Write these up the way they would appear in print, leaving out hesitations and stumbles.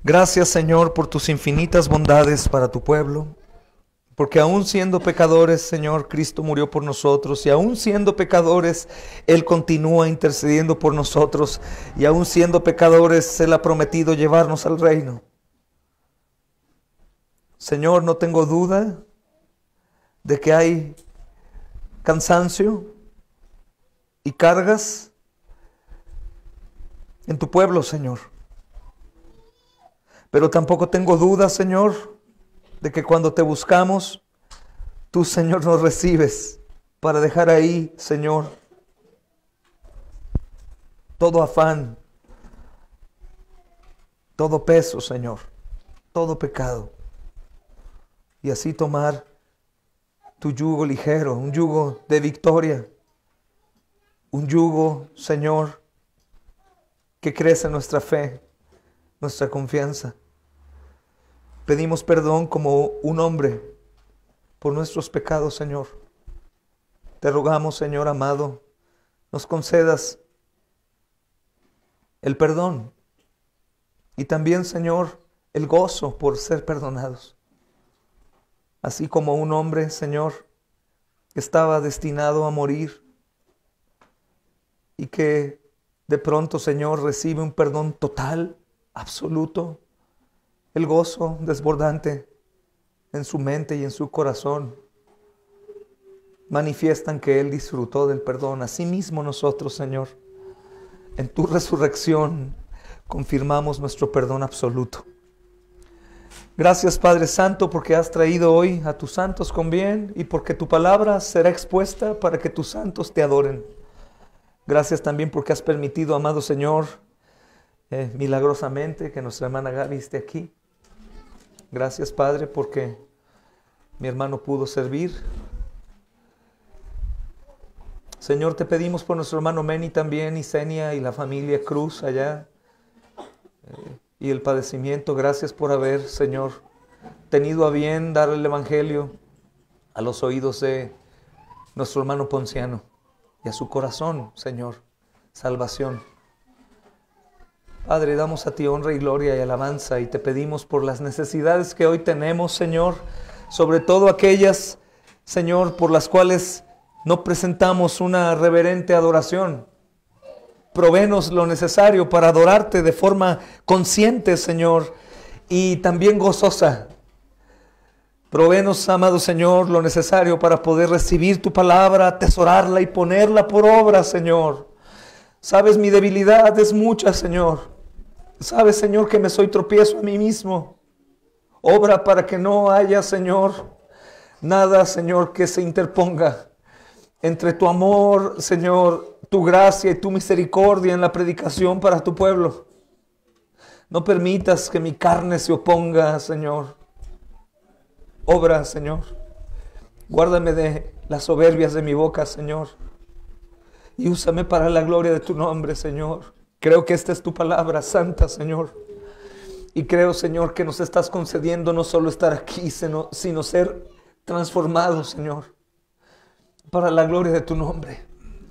Gracias, Señor, por tus infinitas bondades para tu pueblo, porque aún siendo pecadores, Señor, Cristo murió por nosotros, y aún siendo pecadores, Él continúa intercediendo por nosotros, y aún siendo pecadores, Él ha prometido llevarnos al reino. Señor, no tengo duda de que hay cansancio y cargas en tu pueblo, Señor. Pero tampoco tengo duda, Señor, de que cuando te buscamos, tú, Señor, nos recibes para dejar ahí, Señor, todo afán, todo peso, Señor, todo pecado. Y así tomar tu yugo ligero, un yugo de victoria, un yugo, Señor, que crece nuestra fe, nuestra confianza. Pedimos perdón como un hombre por nuestros pecados, Señor. Te rogamos, Señor amado, nos concedas el perdón y también, Señor, el gozo por ser perdonados. Así como un hombre, Señor, que estaba destinado a morir y que de pronto, Señor, recibe un perdón total, absoluto, el gozo desbordante en su mente y en su corazón manifiestan que Él disfrutó del perdón. Asimismo nosotros, Señor, en tu resurrección confirmamos nuestro perdón absoluto. Gracias, Padre Santo, porque has traído hoy a tus santos con bien y porque tu palabra será expuesta para que tus santos te adoren. Gracias también porque has permitido, amado Señor, milagrosamente que nuestra hermana Gaby esté aquí. Gracias, Padre, porque mi hermano pudo servir. Señor, te pedimos por nuestro hermano Meni también, y Senia y la familia Cruz allá, y el padecimiento. Gracias por haber, Señor, tenido a bien dar el evangelio a los oídos de nuestro hermano Ponciano y a su corazón, Señor, salvación. Padre, damos a ti honra y gloria y alabanza y te pedimos por las necesidades que hoy tenemos, Señor, sobre todo aquellas, Señor, por las cuales no presentamos una reverente adoración. Provéenos lo necesario para adorarte de forma consciente, Señor, y también gozosa. Provéenos, amado Señor, lo necesario para poder recibir tu palabra, atesorarla y ponerla por obra, Señor. Sabes, mi debilidad es mucha, Señor. Sabes, Señor, que me soy tropiezo a mí mismo. Obra para que no haya, Señor, nada, Señor, que se interponga entre tu amor, Señor, tu gracia y tu misericordia en la predicación para tu pueblo. No permitas que mi carne se oponga, Señor. Obra, Señor. Guárdame de las soberbias de mi boca, Señor. Y úsame para la gloria de tu nombre, Señor. Creo que esta es tu palabra santa, Señor. Y creo, Señor, que nos estás concediendo no solo estar aquí, sino ser transformados, Señor, para la gloria de tu nombre,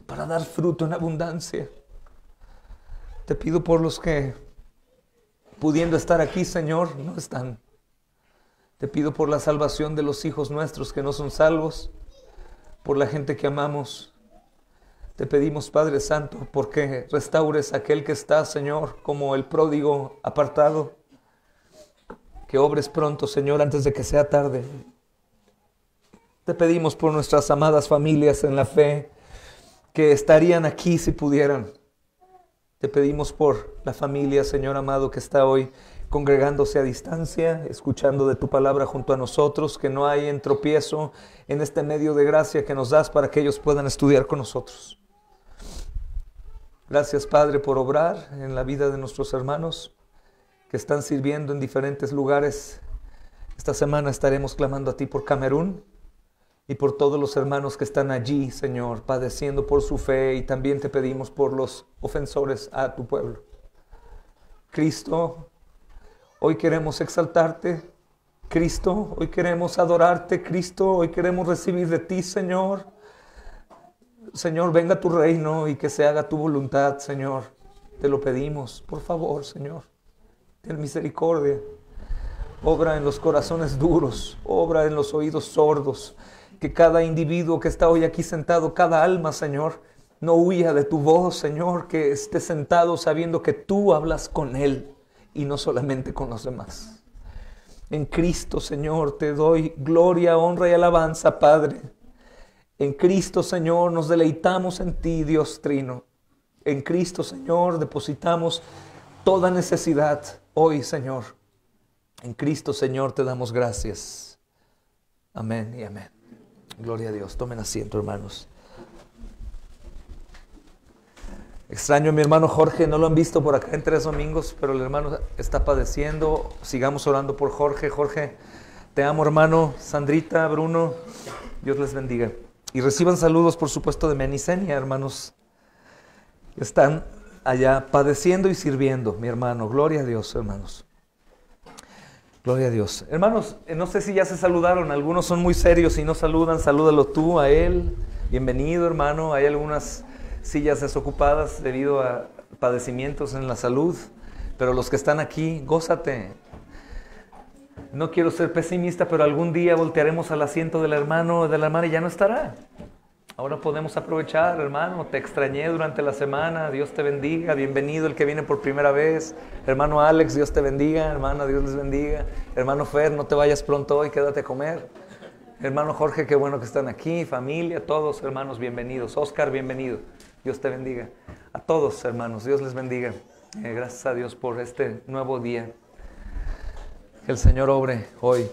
para dar fruto en abundancia. Te pido por los que, pudiendo estar aquí, Señor, no están. Te pido por la salvación de los hijos nuestros que no son salvos, por la gente que amamos. Te pedimos, Padre Santo, porque restaures a aquel que está, Señor, como el pródigo apartado. Que obres pronto, Señor, antes de que sea tarde. Te pedimos por nuestras amadas familias en la fe, que estarían aquí si pudieran. Te pedimos por la familia, Señor amado, que está hoy congregándose a distancia, escuchando de tu palabra junto a nosotros, que no hay entropiezo en este medio de gracia que nos das para que ellos puedan estudiar con nosotros. Gracias, Padre, por obrar en la vida de nuestros hermanos que están sirviendo en diferentes lugares. Esta semana estaremos clamando a ti por Camerún y por todos los hermanos que están allí, Señor, padeciendo por su fe, y también te pedimos por los ofensores a tu pueblo. Cristo, hoy queremos exaltarte. Cristo, hoy queremos adorarte. Cristo, hoy queremos recibir de ti, Señor. Señor, venga tu reino y que se haga tu voluntad, Señor. Te lo pedimos, por favor, Señor. ten misericordia. Obra en los corazones duros, obra en los oídos sordos, que cada individuo que está hoy aquí sentado, cada alma, Señor, no huya de tu voz, Señor, que esté sentado sabiendo que tú hablas con él y no solamente con los demás. En Cristo, Señor, te doy gloria, honra y alabanza, Padre. En Cristo, Señor, nos deleitamos en ti, Dios Trino. En Cristo, Señor, depositamos toda necesidad hoy, Señor. En Cristo, Señor, te damos gracias. Amén y amén. Gloria a Dios. Tomen asiento, hermanos. Extraño a mi hermano Jorge, no lo han visto por acá en 3 domingos, pero el hermano está padeciendo. Sigamos orando por Jorge. Jorge, te amo, hermano. Sandrita, Bruno, Dios les bendiga. Y reciban saludos, por supuesto, de Menicenia, hermanos. Están allá padeciendo y sirviendo, mi hermano. Gloria a Dios, hermanos. Gloria a Dios. Hermanos, no sé si ya se saludaron. Algunos son muy serios y no saludan. Salúdalo tú a él. Bienvenido, hermano. Hay algunas sillas desocupadas debido a padecimientos en la salud, pero los que están aquí, gózate. No quiero ser pesimista, pero algún día voltearemos al asiento del hermano o de la hermana y ya no estará. Ahora podemos aprovechar, hermano. Te extrañé durante la semana. Dios te bendiga. Bienvenido el que viene por primera vez. Hermano Alex, Dios te bendiga. Hermana, Dios les bendiga. Hermano Fer, no te vayas pronto hoy, quédate a comer. Hermano Jorge, qué bueno que están aquí. Familia, todos hermanos, bienvenidos. Oscar, bienvenido. Dios te bendiga. A todos, hermanos, Dios les bendiga. Gracias a Dios por este nuevo día. Que el Señor obre hoy.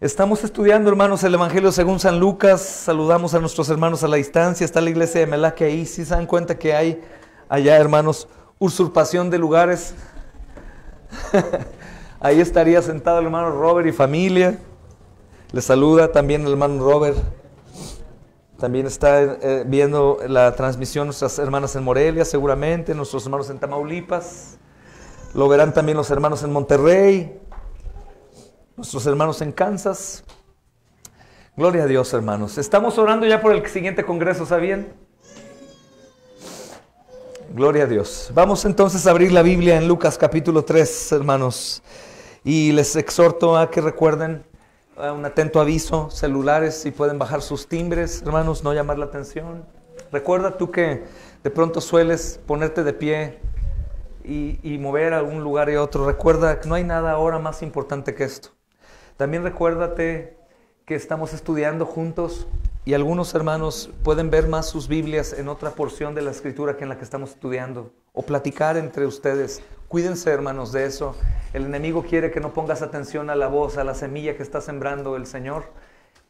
Estamos estudiando, hermanos, el Evangelio según San Lucas. Saludamos a nuestros hermanos a la distancia. Está la iglesia de Melaque ahí. ¿Sí se dan cuenta que hay allá, hermanos, usurpación de lugares? Ahí estaría sentado el hermano Robert y familia. Les saluda también el hermano Robert. También está viendo la transmisión nuestras hermanas en Morelia, seguramente, nuestros hermanos en Tamaulipas. Lo verán también los hermanos en Monterrey, nuestros hermanos en Kansas. Gloria a Dios, hermanos. Estamos orando ya por el siguiente congreso, ¿sabían? Gloria a Dios. Vamos entonces a abrir la Biblia en Lucas capítulo 3, hermanos. Y les exhorto a que recuerden un atento aviso, celulares, si pueden bajar sus timbres, hermanos, no llamar la atención. Recuerda tú que de pronto sueles ponerte de pie y mover a un lugar y otro. Recuerda que no hay nada ahora más importante que esto. También recuérdate que estamos estudiando juntos y algunos hermanos pueden ver más sus Biblias en otra porción de la Escritura que en la que estamos estudiando, o platicar entre ustedes. Cuídense, hermanos, de eso. El enemigo quiere que no pongas atención a la voz, a la semilla que está sembrando el Señor.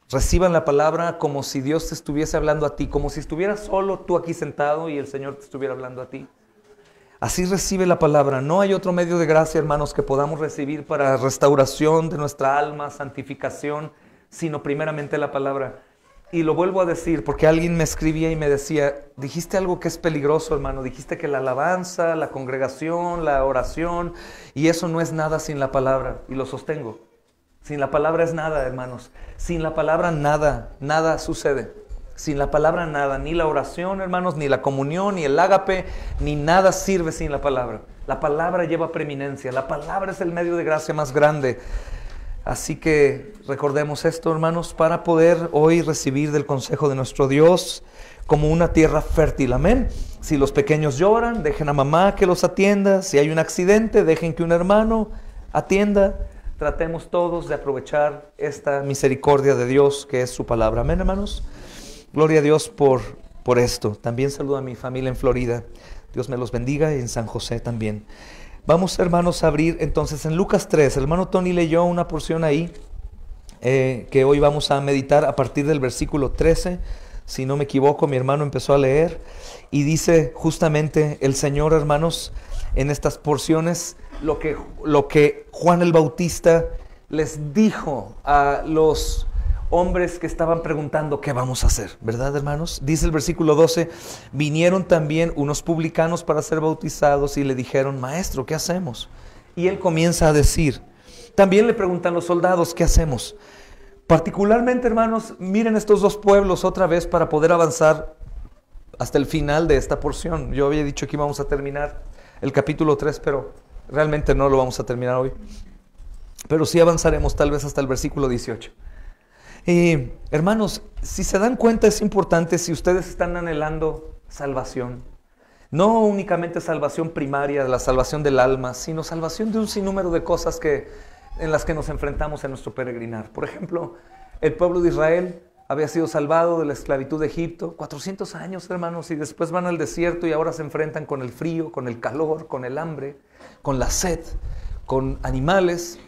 Reciban la palabra como si Dios te estuviese hablando a ti, como si estuvieras solo tú aquí sentado y el Señor te estuviera hablando a ti. Así recibe la palabra. No hay otro medio de gracia, hermanos, que podamos recibir para restauración de nuestra alma, santificación, sino primeramente la palabra. Y lo vuelvo a decir porque alguien me escribía y me decía, dijiste algo que es peligroso, hermano. Dijiste que la alabanza, la congregación, la oración, y eso no es nada sin la palabra. Y lo sostengo. Sin la palabra es nada, hermanos. Sin la palabra nada sucede. Sin la palabra nada, ni la oración, hermanos, ni la comunión, ni el ágape, ni nada sirve sin la palabra. La palabra lleva preeminencia. La palabra es el medio de gracia más grande. Así que recordemos esto, hermanos, para poder hoy recibir del consejo de nuestro Dios como una tierra fértil. Amén. Si los pequeños lloran, dejen a mamá que los atienda. Si hay un accidente, dejen que un hermano atienda. Tratemos todos de aprovechar esta misericordia de Dios que es su palabra. Amén, hermanos. Gloria a Dios por esto. También saludo a mi familia en Florida. Dios me los bendiga, y en San José también. Vamos, hermanos, a abrir entonces en Lucas 3. El hermano Tony leyó una porción ahí que hoy vamos a meditar a partir del versículo 13. Si no me equivoco, mi hermano empezó a leer y dice justamente el Señor, hermanos, en estas porciones lo que Juan el Bautista les dijo a los hombres que estaban preguntando qué vamos a hacer, ¿verdad, hermanos? Dice el versículo 12, vinieron también unos publicanos para ser bautizados y le dijeron, maestro, ¿qué hacemos? Y él comienza a decir, también le preguntan los soldados, ¿qué hacemos? Particularmente, hermanos, miren estos dos pueblos otra vez para poder avanzar hasta el final de esta porción. Yo había dicho que íbamos a terminar el capítulo 3, pero Realmente no lo vamos a terminar hoy, pero sí avanzaremos tal vez hasta el versículo 18. Y hermanos, si se dan cuenta, es importante, si ustedes están anhelando salvación, no únicamente salvación primaria, la salvación del alma, sino salvación de un sinnúmero de cosas en las que nos enfrentamos en nuestro peregrinar. Por ejemplo, el pueblo de Israel había sido salvado de la esclavitud de Egipto, 400 años, hermanos, y después van al desierto y ahora se enfrentan con el frío, con el calor, con el hambre, con la sed, con animales,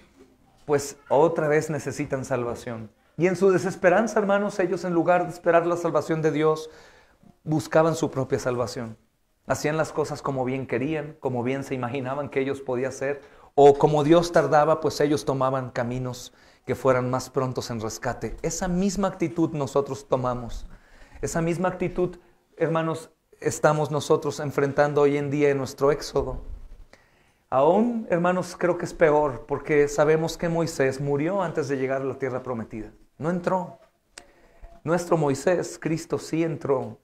pues otra vez necesitan salvación. Y en su desesperanza, hermanos, ellos en lugar de esperar la salvación de Dios, buscaban su propia salvación. Hacían las cosas como bien querían, como bien se imaginaban que ellos podían hacer, o como Dios tardaba, pues ellos tomaban caminos que fueran más prontos en rescate. Esa misma actitud nosotros tomamos. Esa misma actitud, hermanos, estamos nosotros enfrentando hoy en día en nuestro éxodo. Aún, hermanos, creo que es peor, porque sabemos que Moisés murió antes de llegar a la tierra prometida. No entró. Nuestro Moisés, Cristo, sí entró.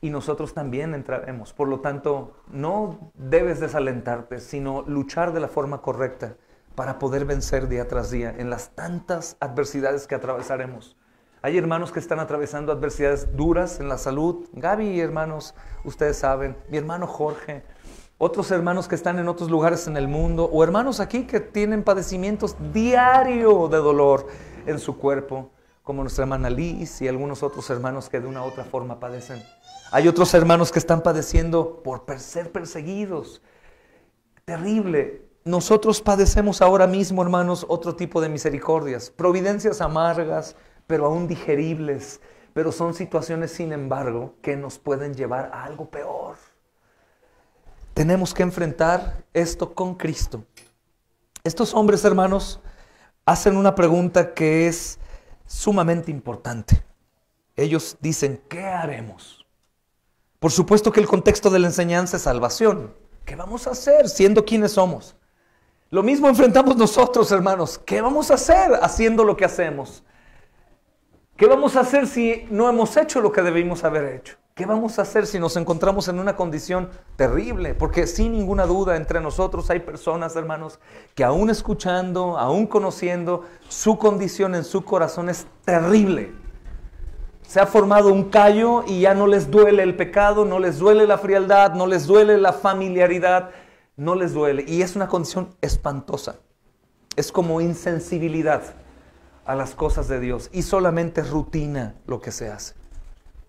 Y nosotros también entraremos. Por lo tanto, no debes desalentarte, sino luchar de la forma correcta para poder vencer día tras día en las tantas adversidades que atravesaremos. Hay hermanos que están atravesando adversidades duras en la salud. Gaby, hermanos, ustedes saben. Mi hermano Jorge. Otros hermanos que están en otros lugares en el mundo. O hermanos aquí que tienen padecimientos diarios de dolor en su cuerpo. Como nuestra hermana Liz y algunos otros hermanos que de una u otra forma padecen. Hay otros hermanos que están padeciendo por ser perseguidos. Terrible. Nosotros padecemos ahora mismo, hermanos, otro tipo de misericordias. Providencias amargas, pero aún digeribles. Pero son situaciones, sin embargo, que nos pueden llevar a algo peor. Tenemos que enfrentar esto con Cristo. Estos hombres, hermanos, hacen una pregunta que es sumamente importante. Ellos dicen, ¿qué haremos? Por supuesto que el contexto de la enseñanza es salvación. ¿Qué vamos a hacer siendo quienes somos? Lo mismo enfrentamos nosotros, hermanos. ¿Qué vamos a hacer haciendo lo que hacemos? ¿Qué vamos a hacer si no hemos hecho lo que debimos haber hecho? ¿Qué vamos a hacer si nos encontramos en una condición terrible? Porque sin ninguna duda entre nosotros hay personas, hermanos, que aún escuchando, aún conociendo, su condición en su corazón es terrible. Se ha formado un callo y ya no les duele el pecado, no les duele la frialdad, no les duele la familiaridad, no les duele. Y es una condición espantosa. Es como insensibilidad a las cosas de Dios y solamente rutina lo que se hace.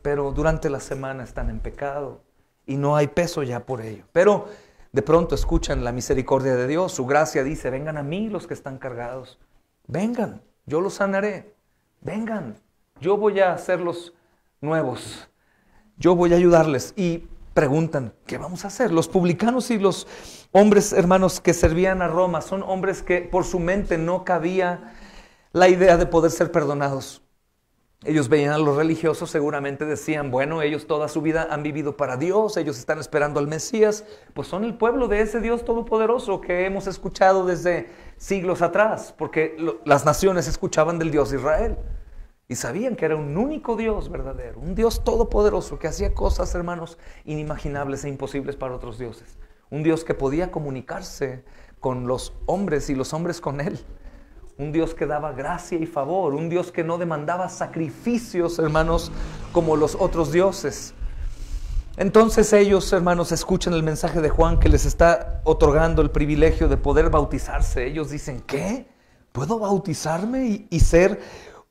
Pero durante la semana están en pecado y no hay peso ya por ello. Pero de pronto escuchan la misericordia de Dios, su gracia dice, vengan a mí los que están cargados. Vengan, yo los sanaré. Vengan. Yo voy a hacerlos nuevos. Yo voy a ayudarles. Y preguntan, ¿qué vamos a hacer? Los publicanos y los hombres, hermanos, que servían a Roma, son hombres que por su mente no cabía la idea de poder ser perdonados. Ellos veían a los religiosos, seguramente decían, bueno, ellos toda su vida han vivido para Dios, ellos están esperando al Mesías, pues son el pueblo de ese Dios todopoderoso que hemos escuchado desde siglos atrás, porque las naciones escuchaban del Dios de Israel. Y sabían que era un único Dios verdadero, un Dios todopoderoso que hacía cosas, hermanos, inimaginables e imposibles para otros dioses. Un Dios que podía comunicarse con los hombres y los hombres con Él. Un Dios que daba gracia y favor, un Dios que no demandaba sacrificios, hermanos, como los otros dioses. Entonces ellos, hermanos, escuchan el mensaje de Juan que les está otorgando el privilegio de poder bautizarse. Ellos dicen, ¿qué? ¿Puedo bautizarme y ser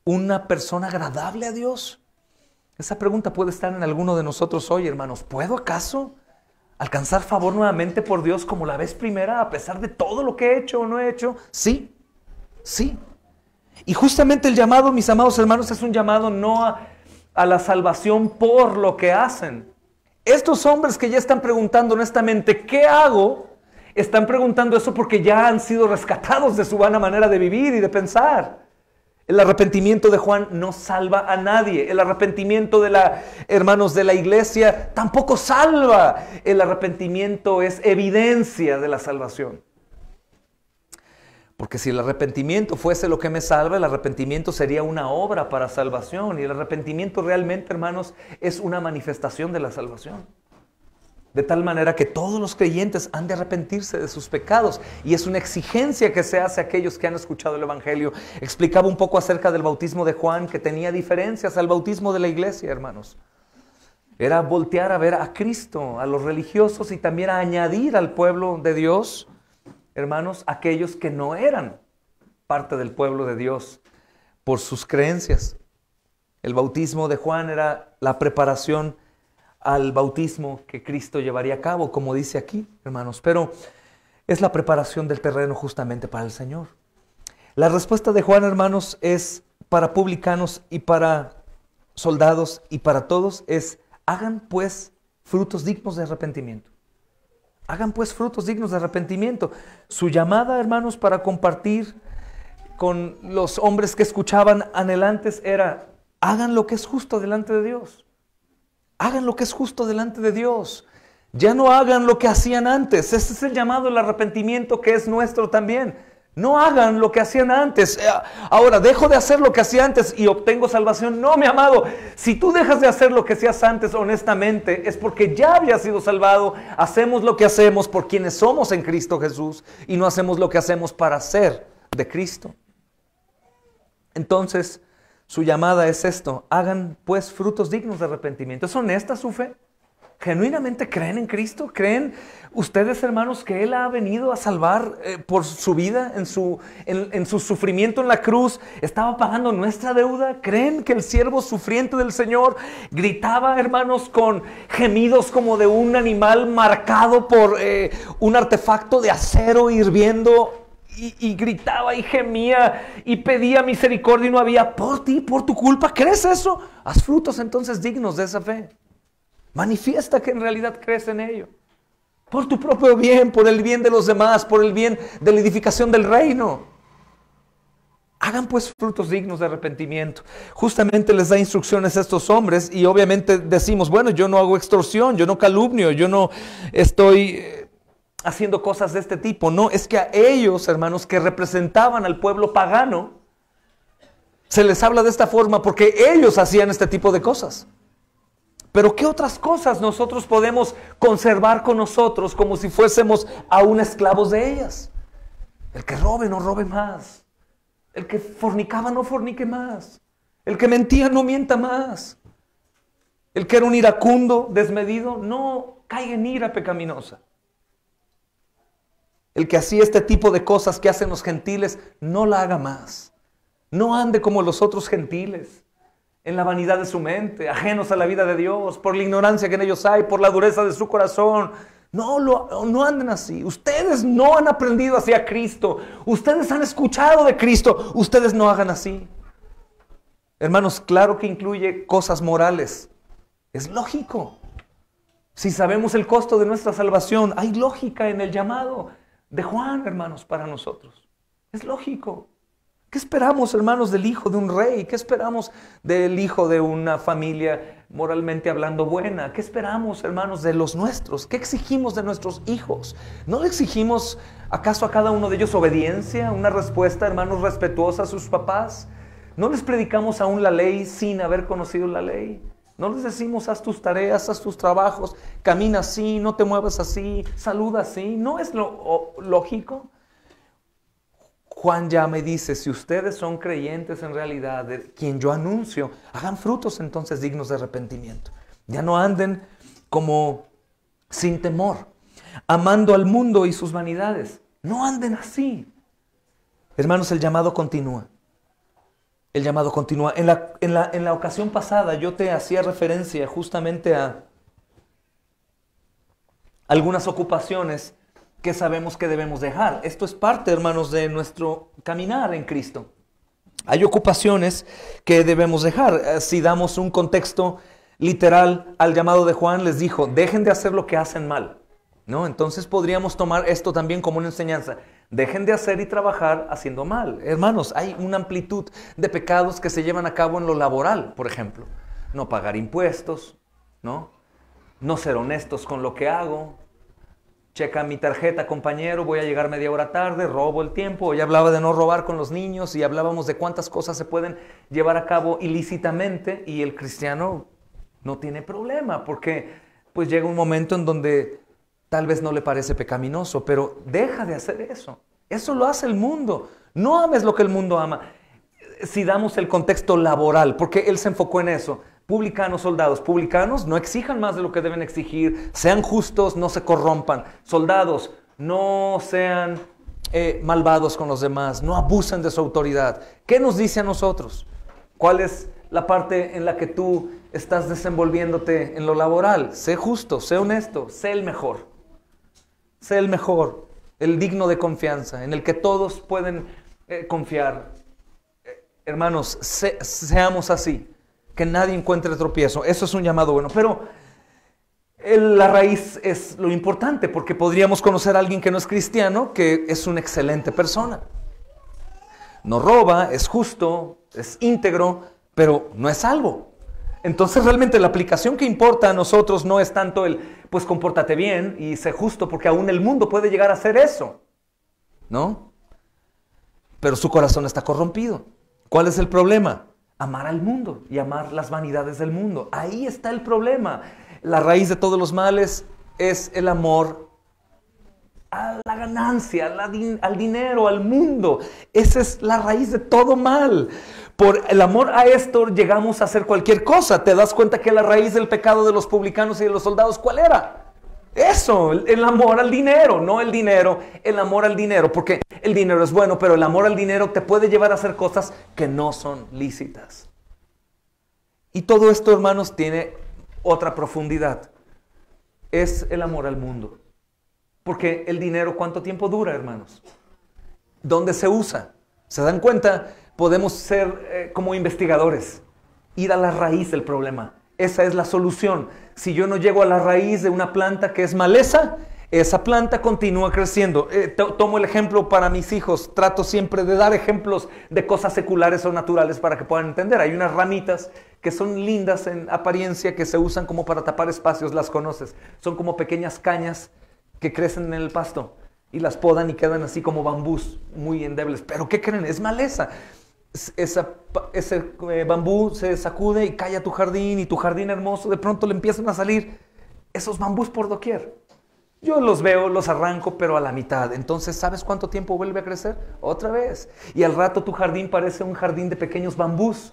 una persona agradable a Dios? Esa pregunta puede estar en alguno de nosotros hoy, hermanos. ¿Puedo acaso alcanzar favor nuevamente por Dios como la vez primera, a pesar de todo lo que he hecho o no he hecho? Sí, sí. Y justamente el llamado, mis amados hermanos, es un llamado no a la salvación por lo que hacen. Estos hombres que ya están preguntando honestamente, ¿qué hago? Están preguntando eso porque ya han sido rescatados de su vana manera de vivir y de pensar. El arrepentimiento de Juan no salva a nadie. El arrepentimiento de hermanos de la iglesia tampoco salva. El arrepentimiento es evidencia de la salvación. Porque si el arrepentimiento fuese lo que me salva, el arrepentimiento sería una obra para salvación. Y el arrepentimiento realmente, hermanos, es una manifestación de la salvación. de tal manera que todos los creyentes han de arrepentirse de sus pecados. Y es una exigencia que se hace a aquellos que han escuchado el Evangelio. Explicaba un poco acerca del bautismo de Juan, que tenía diferencias al bautismo de la iglesia, hermanos. Era voltear a ver a Cristo, a los religiosos, y también a añadir al pueblo de Dios, hermanos, aquellos que no eran parte del pueblo de Dios por sus creencias. El bautismo de Juan era la preparación al bautismo que Cristo llevaría a cabo, como dice aquí, hermanos. Pero es la preparación del terreno justamente para el Señor. La respuesta de Juan, hermanos, es para publicanos y para soldados y para todos, es: hagan pues frutos dignos de arrepentimiento. Hagan pues frutos dignos de arrepentimiento. Su llamada, hermanos, para compartir con los hombres que escuchaban anhelantes era: hagan lo que es justo delante de Dios. Hagan lo que es justo delante de Dios. Ya no hagan lo que hacían antes. Ese es el llamado al arrepentimiento que es nuestro también. No hagan lo que hacían antes. Ahora dejo de hacer lo que hacía antes y obtengo salvación. No, mi amado. Si tú dejas de hacer lo que hacías antes honestamente, es porque ya habías sido salvado. Hacemos lo que hacemos por quienes somos en Cristo Jesús y no hacemos lo que hacemos para ser de Cristo. Entonces, su llamada es esto: hagan pues frutos dignos de arrepentimiento. ¿Es honesta su fe? ¿Genuinamente creen en Cristo? ¿Creen ustedes, hermanos, que Él ha venido a salvar por su vida, en su sufrimiento en la cruz? ¿Estaba pagando nuestra deuda? ¿Creen que el siervo sufriente del Señor gritaba, hermanos, con gemidos como de un animal marcado por un artefacto de acero hirviendo? Y gritaba y gemía y pedía misericordia y no había. Por ti, por tu culpa, ¿crees eso? Haz frutos entonces dignos de esa fe. Manifiesta que en realidad crees en ello. Por tu propio bien, por el bien de los demás, por el bien de la edificación del reino. Hagan pues frutos dignos de arrepentimiento. Justamente les da instrucciones a estos hombres y obviamente decimos: bueno, yo no hago extorsión, yo no calumnio, yo no estoy haciendo cosas de este tipo. No, es que a ellos, hermanos, que representaban al pueblo pagano, se les habla de esta forma porque ellos hacían este tipo de cosas. Pero ¿qué otras cosas nosotros podemos conservar con nosotros como si fuésemos aún esclavos de ellas? El que robe, no robe más. El que fornicaba, no fornique más. El que mentía, no mienta más. El que era un iracundo, desmedido, no caiga en ira pecaminosa. El que hacía este tipo de cosas que hacen los gentiles, no la haga más. No ande como los otros gentiles, en la vanidad de su mente, ajenos a la vida de Dios, por la ignorancia que en ellos hay, por la dureza de su corazón. No anden así. Ustedes no han aprendido hacia Cristo. Ustedes han escuchado de Cristo. Ustedes no hagan así. Hermanos, claro que incluye cosas morales. Es lógico. Si sabemos el costo de nuestra salvación, hay lógica en el llamado de Juan, hermanos, para nosotros. Es lógico. ¿Qué esperamos, hermanos, del hijo de un rey? ¿Qué esperamos del hijo de una familia moralmente hablando buena? ¿Qué esperamos, hermanos, de los nuestros? ¿Qué exigimos de nuestros hijos? ¿No le exigimos acaso a cada uno de ellos obediencia? ¿Una respuesta, hermanos, respetuosa a sus papás? ¿No les predicamos aún la ley sin haber conocido la ley? ¿No les decimos: haz tus tareas, haz tus trabajos, camina así, no te muevas así, saluda así? ¿No es lo lógico? Juan ya me dice: si ustedes son creyentes en realidad, de quien yo anuncio, hagan frutos entonces dignos de arrepentimiento. Ya no anden como sin temor, amando al mundo y sus vanidades. No anden así. Hermanos, el llamado continúa. El llamado continúa. En la ocasión pasada yo te hacía referencia justamente a algunas ocupaciones que sabemos que debemos dejar. Esto es parte, hermanos, de nuestro caminar en Cristo. Hay ocupaciones que debemos dejar. Si damos un contexto literal al llamado de Juan, les dijo: dejen de hacer lo que hacen mal, ¿no? Entonces podríamos tomar esto también como una enseñanza. Dejen de hacer y trabajar haciendo mal. Hermanos, hay una amplitud de pecados que se llevan a cabo en lo laboral, por ejemplo. No pagar impuestos, ¿no? No ser honestos con lo que hago. Checa mi tarjeta, compañero, voy a llegar media hora tarde, robo el tiempo. Ya hablaba de no robar con los niños y hablábamos de cuántas cosas se pueden llevar a cabo ilícitamente, y el cristiano no tiene problema porque pues llega un momento en donde tal vez no le parece pecaminoso, pero deja de hacer eso. Eso lo hace el mundo. No ames lo que el mundo ama. Si damos el contexto laboral, porque él se enfocó en eso. Publicanos, soldados. Publicanos, no exijan más de lo que deben exigir. Sean justos, no se corrompan. Soldados, no sean malvados con los demás. No abusen de su autoridad. ¿Qué nos dice a nosotros? ¿Cuál es la parte en la que tú estás desenvolviéndote en lo laboral? Sé justo, sé honesto, sé el mejor. Sé el mejor, el digno de confianza, en el que todos pueden confiar. Hermanos, seamos así, que nadie encuentre tropiezo. Eso es un llamado bueno, pero la raíz es lo importante, porque podríamos conocer a alguien que no es cristiano, que es una excelente persona. No roba, es justo, es íntegro, pero no es salvo. Entonces realmente la aplicación que importa a nosotros no es tanto el, pues compórtate bien y sé justo, porque aún el mundo puede llegar a hacer eso, ¿no? Pero su corazón está corrompido. ¿Cuál es el problema? Amar al mundo y amar las vanidades del mundo. Ahí está el problema. La raíz de todos los males es el amor a la ganancia, al dinero, al mundo. Esa es la raíz de todo mal. Por el amor a esto llegamos a hacer cualquier cosa. ¿Te das cuenta que la raíz del pecado de los publicanos y de los soldados cuál era? Eso, el amor al dinero, no el dinero, el amor al dinero. Porque el dinero es bueno, pero el amor al dinero te puede llevar a hacer cosas que no son lícitas. Y todo esto, hermanos, tiene otra profundidad. Es el amor al mundo. Porque el dinero, ¿cuánto tiempo dura, hermanos? ¿Dónde se usa? ¿Se dan cuenta? Podemos ser como investigadores, ir a la raíz del problema. Esa es la solución. Si yo no llego a la raíz de una planta que es maleza, esa planta continúa creciendo. Tomo el ejemplo para mis hijos. Trato siempre de dar ejemplos de cosas seculares o naturales para que puedan entender. Hay unas ramitas que son lindas en apariencia, que se usan como para tapar espacios, las conoces. Son como pequeñas cañas que crecen en el pasto y las podan y quedan así como bambús muy endebles. ¿Pero qué creen? Es maleza. Ese bambú se sacude y cae a tu jardín, y tu jardín hermoso, de pronto le empiezan a salir esos bambús por doquier. Yo los veo, los arranco, pero a la mitad. Entonces, ¿sabes cuánto tiempo vuelve a crecer? Otra vez. Y al rato tu jardín parece un jardín de pequeños bambús.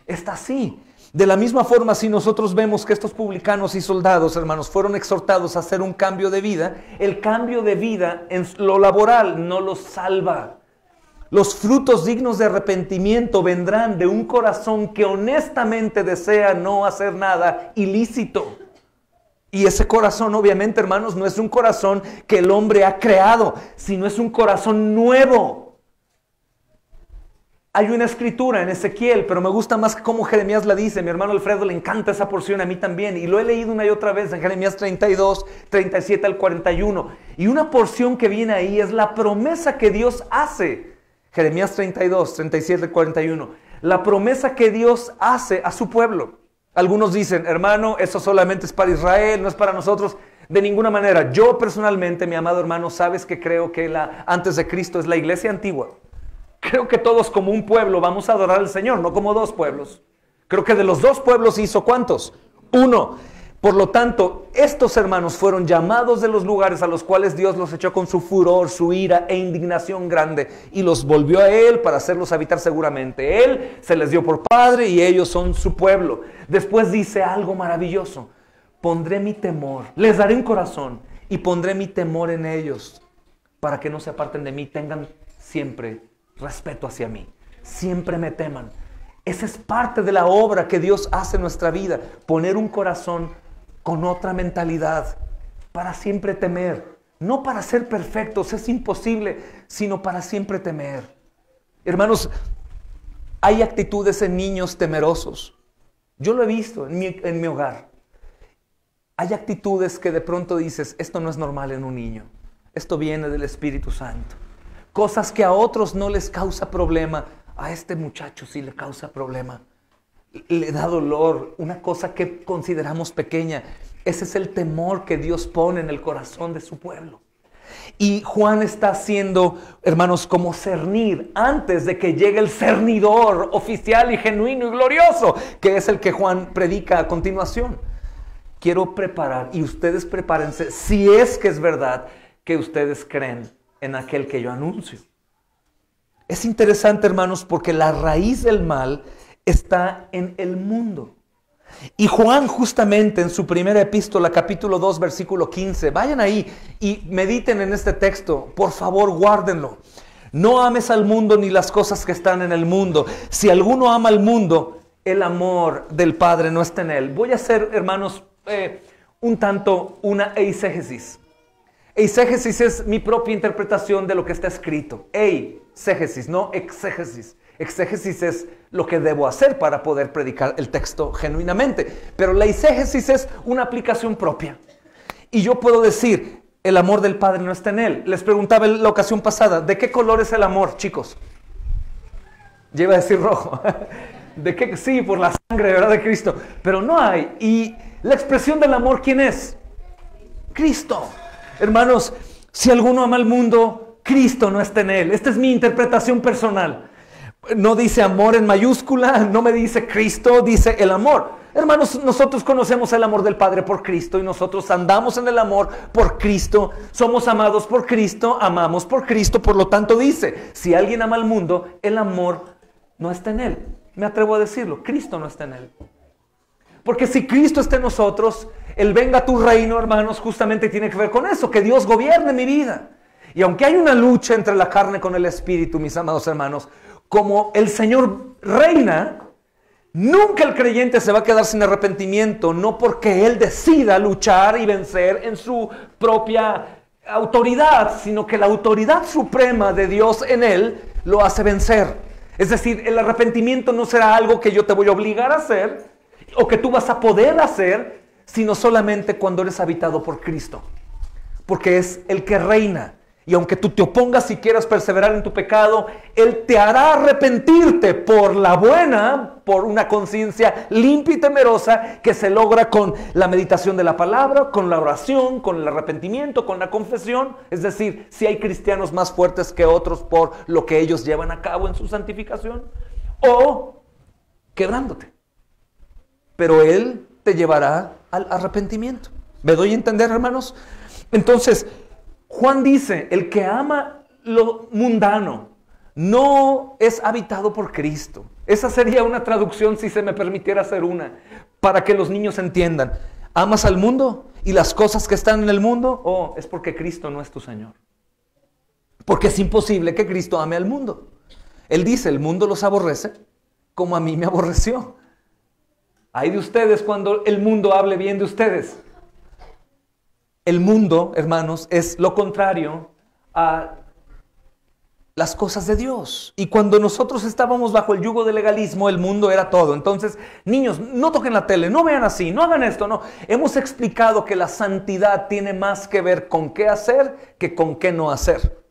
Está así. De la misma forma, si nosotros vemos que estos publicanos y soldados, hermanos, fueron exhortados a hacer un cambio de vida, el cambio de vida en lo laboral no los salva. Los frutos dignos de arrepentimiento vendrán de un corazón que honestamente desea no hacer nada ilícito. Y ese corazón, obviamente, hermanos, no es un corazón que el hombre ha creado, sino es un corazón nuevo. Hay una escritura en Ezequiel, pero me gusta más cómo Jeremías la dice. Mi hermano Alfredo le encanta esa porción, a mí también. Y lo he leído una y otra vez en Jeremías 32, 37 al 41. Y una porción que viene ahí es la promesa que Dios hace. Jeremías 32, 37, 41. La promesa que Dios hace a su pueblo. Algunos dicen, hermano, eso solamente es para Israel, no es para nosotros. De ninguna manera. Yo personalmente, mi amado hermano, sabes que creo que antes de Cristo es la iglesia antigua. Creo que todos como un pueblo vamos a adorar al Señor, no como dos pueblos. Creo que de los dos pueblos hizo ¿cuántos? Uno. Por lo tanto, estos hermanos fueron llamados de los lugares a los cuales Dios los echó con su furor, su ira e indignación grande, y los volvió a Él para hacerlos habitar seguramente. Él se les dio por padre y ellos son su pueblo. Después dice algo maravilloso: pondré mi temor, les daré un corazón y pondré mi temor en ellos para que no se aparten de mí, tengan siempre respeto hacia mí, siempre me teman. Esa es parte de la obra que Dios hace en nuestra vida, poner un corazón con otra mentalidad, para siempre temer, no para ser perfectos, es imposible, sino para siempre temer. Hermanos, hay actitudes en niños temerosos. Yo lo he visto en mi hogar. Hay actitudes que de pronto dices, esto no es normal en un niño, esto viene del Espíritu Santo. Cosas que a otros no les causa problema, a este muchacho sí le causa problema. Le da dolor, una cosa que consideramos pequeña. Ese es el temor que Dios pone en el corazón de su pueblo. Y Juan está haciendo, hermanos, como cernir antes de que llegue el cernidor oficial y genuino y glorioso, que es el que Juan predica a continuación. quiero preparar, y ustedes prepárense, si es que es verdad que ustedes creen en aquel que yo anuncio. Es interesante, hermanos, porque la raíz del mal está en el mundo. Y Juan, justamente en su primera epístola, capítulo 2, versículo 15, vayan ahí y mediten en este texto, por favor, guárdenlo. No ames al mundo ni las cosas que están en el mundo. Si alguno ama al mundo, el amor del Padre no está en él. Voy a hacer, hermanos, una eisegesis. Eisegesis es mi propia interpretación de lo que está escrito. Eisegesis, no exégesis. Exégesis es lo que debo hacer para poder predicar el texto genuinamente. Pero la eisegesis es una aplicación propia. Y yo puedo decir, el amor del Padre no está en él. Les preguntaba en la ocasión pasada, ¿de qué color es el amor, chicos? Yo iba a decir rojo. ¿De qué? Sí, por la sangre, ¿verdad? De Cristo. Pero no hay. Y la expresión del amor, ¿quién es? Cristo. Hermanos, si alguno ama al mundo, Cristo no está en él. Esta es mi interpretación personal. No dice amor en mayúscula, no me dice Cristo, dice el amor. Hermanos, nosotros conocemos el amor del Padre por Cristo y nosotros andamos en el amor por Cristo. Somos amados por Cristo, amamos por Cristo. Por lo tanto dice, si alguien ama al mundo, el amor no está en él. Me atrevo a decirlo, Cristo no está en él. Porque si Cristo está en nosotros, el venga a tu reino, hermanos, justamente tiene que ver con eso, que Dios gobierne mi vida. Y aunque hay una lucha entre la carne con el Espíritu, mis amados hermanos, como el Señor reina, nunca el creyente se va a quedar sin arrepentimiento, no porque Él decida luchar y vencer en su propia autoridad, sino que la autoridad suprema de Dios en Él lo hace vencer. Es decir, el arrepentimiento no será algo que yo te voy a obligar a hacer o que tú vas a poder hacer, sino solamente cuando eres habitado por Cristo. Porque es el que reina. Y aunque tú te opongas y quieras perseverar en tu pecado, Él te hará arrepentirte por la buena, por una conciencia limpia y temerosa que se logra con la meditación de la palabra, con la oración, con el arrepentimiento, con la confesión. Es decir, si hay cristianos más fuertes que otros por lo que ellos llevan a cabo en su santificación, o quebrándote. Pero Él te llevará al arrepentimiento. ¿Me doy a entender, hermanos? Entonces, Juan dice, el que ama lo mundano no es habitado por Cristo. Esa sería una traducción, si se me permitiera hacer una, para que los niños entiendan. ¿Amas al mundo y las cosas que están en el mundo? Oh, es porque Cristo no es tu Señor. Porque es imposible que Cristo ame al mundo. Él dice, el mundo los aborrece como a mí me aborreció. Ay de ustedes cuando el mundo hable bien de ustedes. El mundo, hermanos, es lo contrario a las cosas de Dios. Y cuando nosotros estábamos bajo el yugo del legalismo, el mundo era todo. Entonces, niños, no toquen la tele, no vean así, no hagan esto, no. Hemos explicado que la santidad tiene más que ver con qué hacer que con qué no hacer.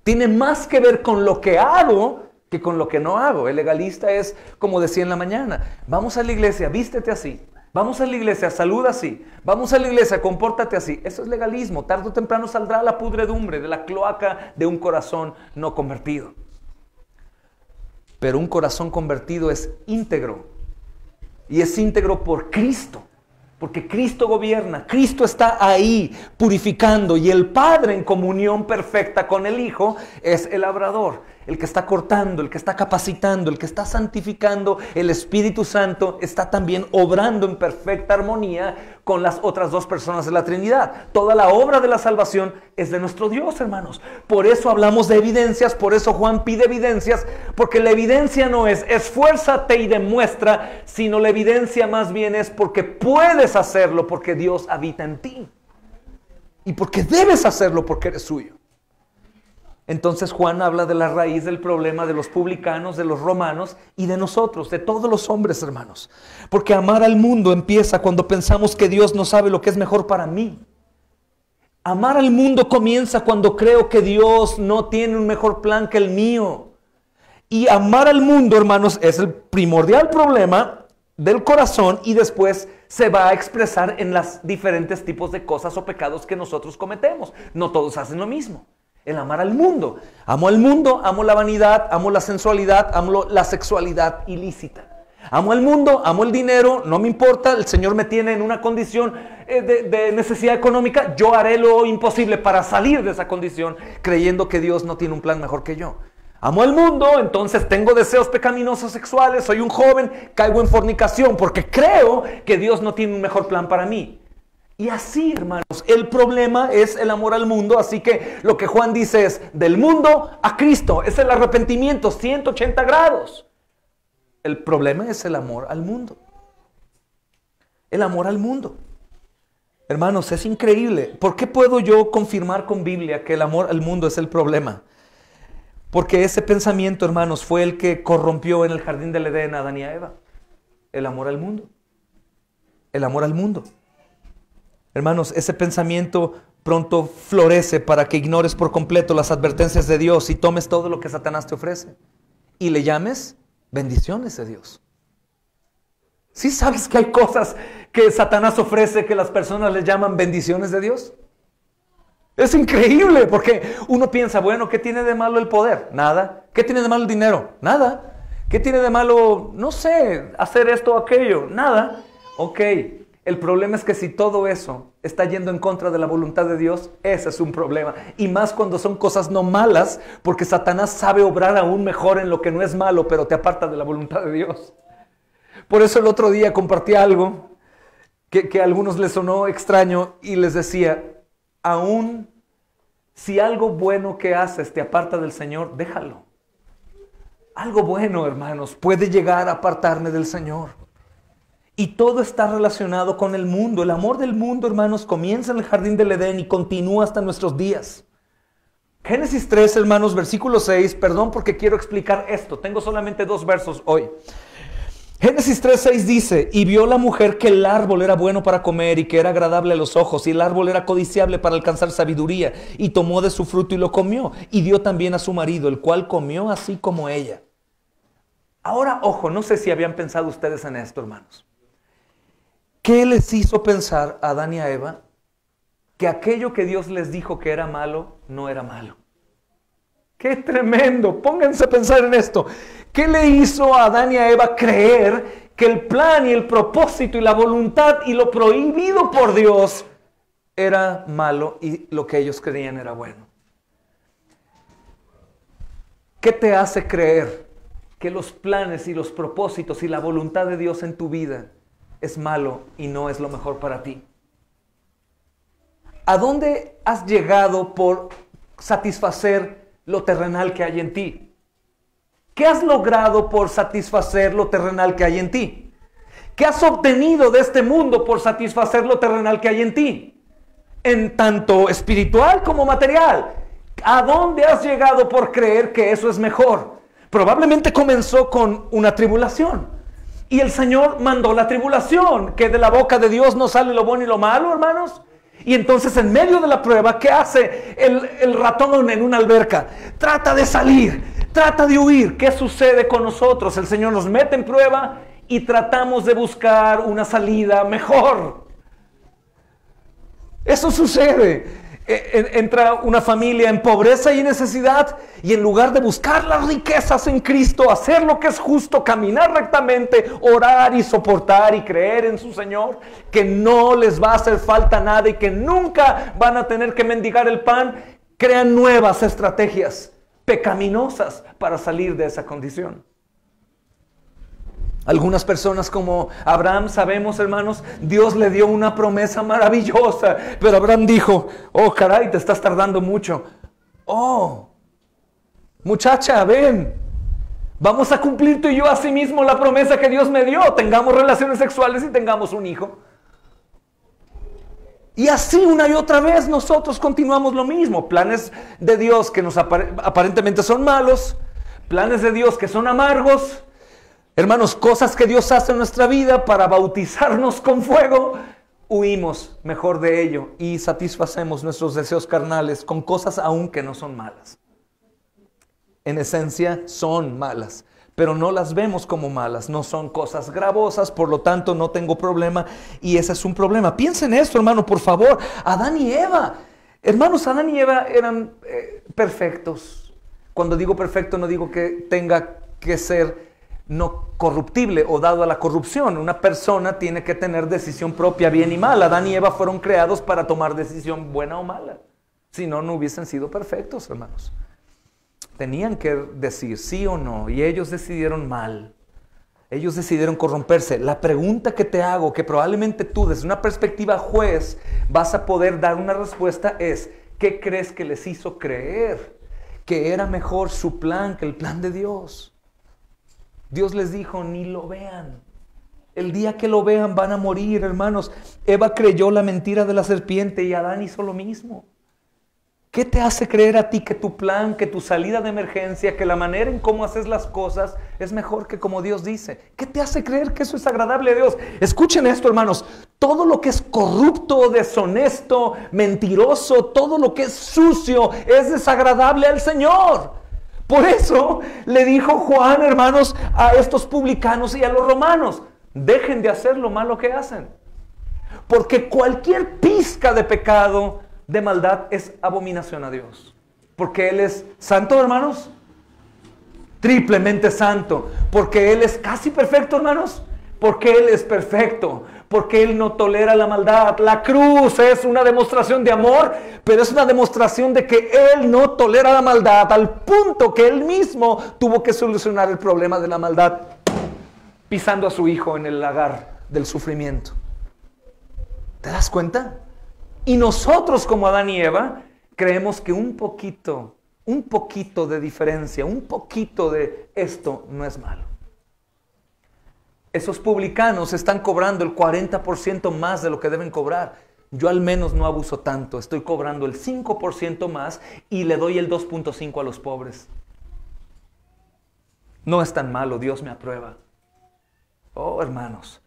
Tiene más que ver con lo que hago que con lo que no hago. El legalista es, como decía en la mañana, vamos a la iglesia, vístete así. Vamos a la iglesia, saluda así. Vamos a la iglesia, compórtate así. Eso es legalismo. Tarde o temprano saldrá la pudredumbre de la cloaca de un corazón no convertido. Pero un corazón convertido es íntegro. Y es íntegro por Cristo. Porque Cristo gobierna. Cristo está ahí purificando. Y el Padre en comunión perfecta con el Hijo es el labrador. El que está cortando, el que está capacitando, el que está santificando. El Espíritu Santo está también obrando en perfecta armonía con las otras dos personas de la Trinidad. Toda la obra de la salvación es de nuestro Dios, hermanos. Por eso hablamos de evidencias, por eso Juan pide evidencias, porque la evidencia no es esfuérzate y demuestra, sino la evidencia más bien es porque puedes hacerlo, porque Dios habita en ti. Y porque debes hacerlo porque eres suyo. Entonces Juan habla de la raíz del problema de los publicanos, de los romanos y de nosotros, de todos los hombres, hermanos. Porque amar al mundo empieza cuando pensamos que Dios no sabe lo que es mejor para mí. Amar al mundo comienza cuando creo que Dios no tiene un mejor plan que el mío. Y amar al mundo, hermanos, es el primordial problema del corazón y después se va a expresar en los diferentes tipos de cosas o pecados que nosotros cometemos. No todos hacen lo mismo. El amar al mundo, amo la vanidad, amo la sensualidad, amo la sexualidad ilícita. Amo al mundo, amo el dinero, no me importa, el Señor me tiene en una condición de necesidad económica, yo haré lo imposible para salir de esa condición, creyendo que Dios no tiene un plan mejor que yo. Amo al mundo, entonces tengo deseos pecaminosos sexuales, soy un joven, caigo en fornicación, porque creo que Dios no tiene un mejor plan para mí. Y así, hermanos, el problema es el amor al mundo, así que lo que Juan dice es, del mundo a Cristo, es el arrepentimiento, 180 grados. El problema es el amor al mundo. El amor al mundo. Hermanos, es increíble. ¿Por qué puedo yo confirmar con Biblia que el amor al mundo es el problema? Porque ese pensamiento, hermanos, fue el que corrompió en el jardín del Edén a Adán y a Eva. El amor al mundo. El amor al mundo. Hermanos, ese pensamiento pronto florece para que ignores por completo las advertencias de Dios y tomes todo lo que Satanás te ofrece. Y le llames bendiciones de Dios. ¿Sí sabes que hay cosas que Satanás ofrece que las personas le llaman bendiciones de Dios? Es increíble porque uno piensa, bueno, ¿qué tiene de malo el poder? Nada. ¿Qué tiene de malo el dinero? Nada. ¿Qué tiene de malo, no sé, hacer esto o aquello? Nada. Ok, el problema es que si todo eso está yendo en contra de la voluntad de Dios, ese es un problema. Y más cuando son cosas no malas, porque Satanás sabe obrar aún mejor en lo que no es malo, pero te aparta de la voluntad de Dios. Por eso el otro día compartí algo que a algunos les sonó extraño y les decía, aún si algo bueno que haces te aparta del Señor, déjalo. Algo bueno, hermanos, puede llegar a apartarme del Señor. Y todo está relacionado con el mundo. El amor del mundo, hermanos, comienza en el jardín del Edén y continúa hasta nuestros días. Génesis 3, hermanos, versículo 6. Perdón porque quiero explicar esto. Tengo solamente 2 versos hoy. Génesis 3:6 dice, y vio la mujer que el árbol era bueno para comer y que era agradable a los ojos y el árbol era codiciable para alcanzar sabiduría y tomó de su fruto y lo comió y dio también a su marido, el cual comió así como ella. Ahora, ojo, no sé si habían pensado ustedes en esto, hermanos. ¿Qué les hizo pensar a Adán y a Eva que aquello que Dios les dijo que era malo, no era malo? ¡Qué tremendo! Pónganse a pensar en esto. ¿Qué le hizo a Adán y a Eva creer que el plan y el propósito y la voluntad y lo prohibido por Dios era malo y lo que ellos creían era bueno? ¿Qué te hace creer que los planes y los propósitos y la voluntad de Dios en tu vida es malo y no es lo mejor para ti? ¿A dónde has llegado por satisfacer lo terrenal que hay en ti? ¿Qué has logrado por satisfacer lo terrenal que hay en ti? ¿Qué has obtenido de este mundo por satisfacer lo terrenal que hay en ti? En tanto espiritual como material. ¿A dónde has llegado por creer que eso es mejor? Probablemente comenzó con una tribulación. Y el Señor mandó la tribulación, que de la boca de Dios no sale lo bueno y lo malo, hermanos. Y entonces en medio de la prueba, ¿qué hace el ratón en una alberca? Trata de salir, trata de huir. ¿Qué sucede con nosotros? El Señor nos mete en prueba y tratamos de buscar una salida mejor. Eso sucede. Entra una familia en pobreza y necesidad y en lugar de buscar las riquezas en Cristo, hacer lo que es justo, caminar rectamente, orar y soportar y creer en su Señor, que no les va a hacer falta nada y que nunca van a tener que mendigar el pan, crean nuevas estrategias pecaminosas para salir de esa condición. Algunas personas como Abraham, sabemos, hermanos, Dios le dio una promesa maravillosa, pero Abraham dijo, oh caray, te estás tardando mucho. Oh, muchacha, ven, vamos a cumplir tú y yo así mismo la promesa que Dios me dio, tengamos relaciones sexuales y tengamos un hijo. Y así una y otra vez nosotros continuamos lo mismo, planes de Dios que nos aparentemente son malos, planes de Dios que son amargos. Hermanos, cosas que Dios hace en nuestra vida para bautizarnos con fuego, huimos mejor de ello y satisfacemos nuestros deseos carnales con cosas aún que no son malas. En esencia son malas, pero no las vemos como malas, no son cosas gravosas, por lo tanto no tengo problema y ese es un problema. Piensen en esto, hermano, por favor. Adán y Eva, hermanos, Adán y Eva eran perfectos. Cuando digo perfecto no digo que tenga que ser no corruptible o dado a la corrupción. Una persona tiene que tener decisión propia, bien y mal. Adán y Eva fueron creados para tomar decisión buena o mala. Si no, no hubiesen sido perfectos, hermanos. Tenían que decir sí o no, y ellos decidieron mal. Ellos decidieron corromperse. La pregunta que te hago, que probablemente tú desde una perspectiva juez vas a poder dar una respuesta es: ¿qué crees que les hizo creer que era mejor su plan que el plan de Dios? Dios les dijo, ni lo vean. El día que lo vean van a morir, hermanos. Eva creyó la mentira de la serpiente y Adán hizo lo mismo. ¿Qué te hace creer a ti que tu plan, que tu salida de emergencia, que la manera en cómo haces las cosas es mejor que como Dios dice? ¿Qué te hace creer que eso es agradable a Dios? Escuchen esto, hermanos. Todo lo que es corrupto, deshonesto, mentiroso, todo lo que es sucio es desagradable al Señor. Por eso le dijo Juan, hermanos, a estos publicanos y a los romanos: dejen de hacer lo malo que hacen. Porque cualquier pizca de pecado, de maldad, es abominación a Dios. Porque Él es santo, hermanos, triplemente santo. Porque Él es casi perfecto, hermanos, porque Él es perfecto, porque Él no tolera la maldad. La cruz es una demostración de amor, pero es una demostración de que Él no tolera la maldad, al punto que Él mismo tuvo que solucionar el problema de la maldad pisando a su hijo en el lagar del sufrimiento. ¿Te das cuenta? Y nosotros, como Adán y Eva, creemos que un poquito de diferencia, un poquito de esto no es malo. Esos publicanos están cobrando el 40% más de lo que deben cobrar. Yo al menos no abuso tanto, estoy cobrando el 5% más y le doy el 2.5% a los pobres. No es tan malo, Dios me aprueba. Oh, hermanos.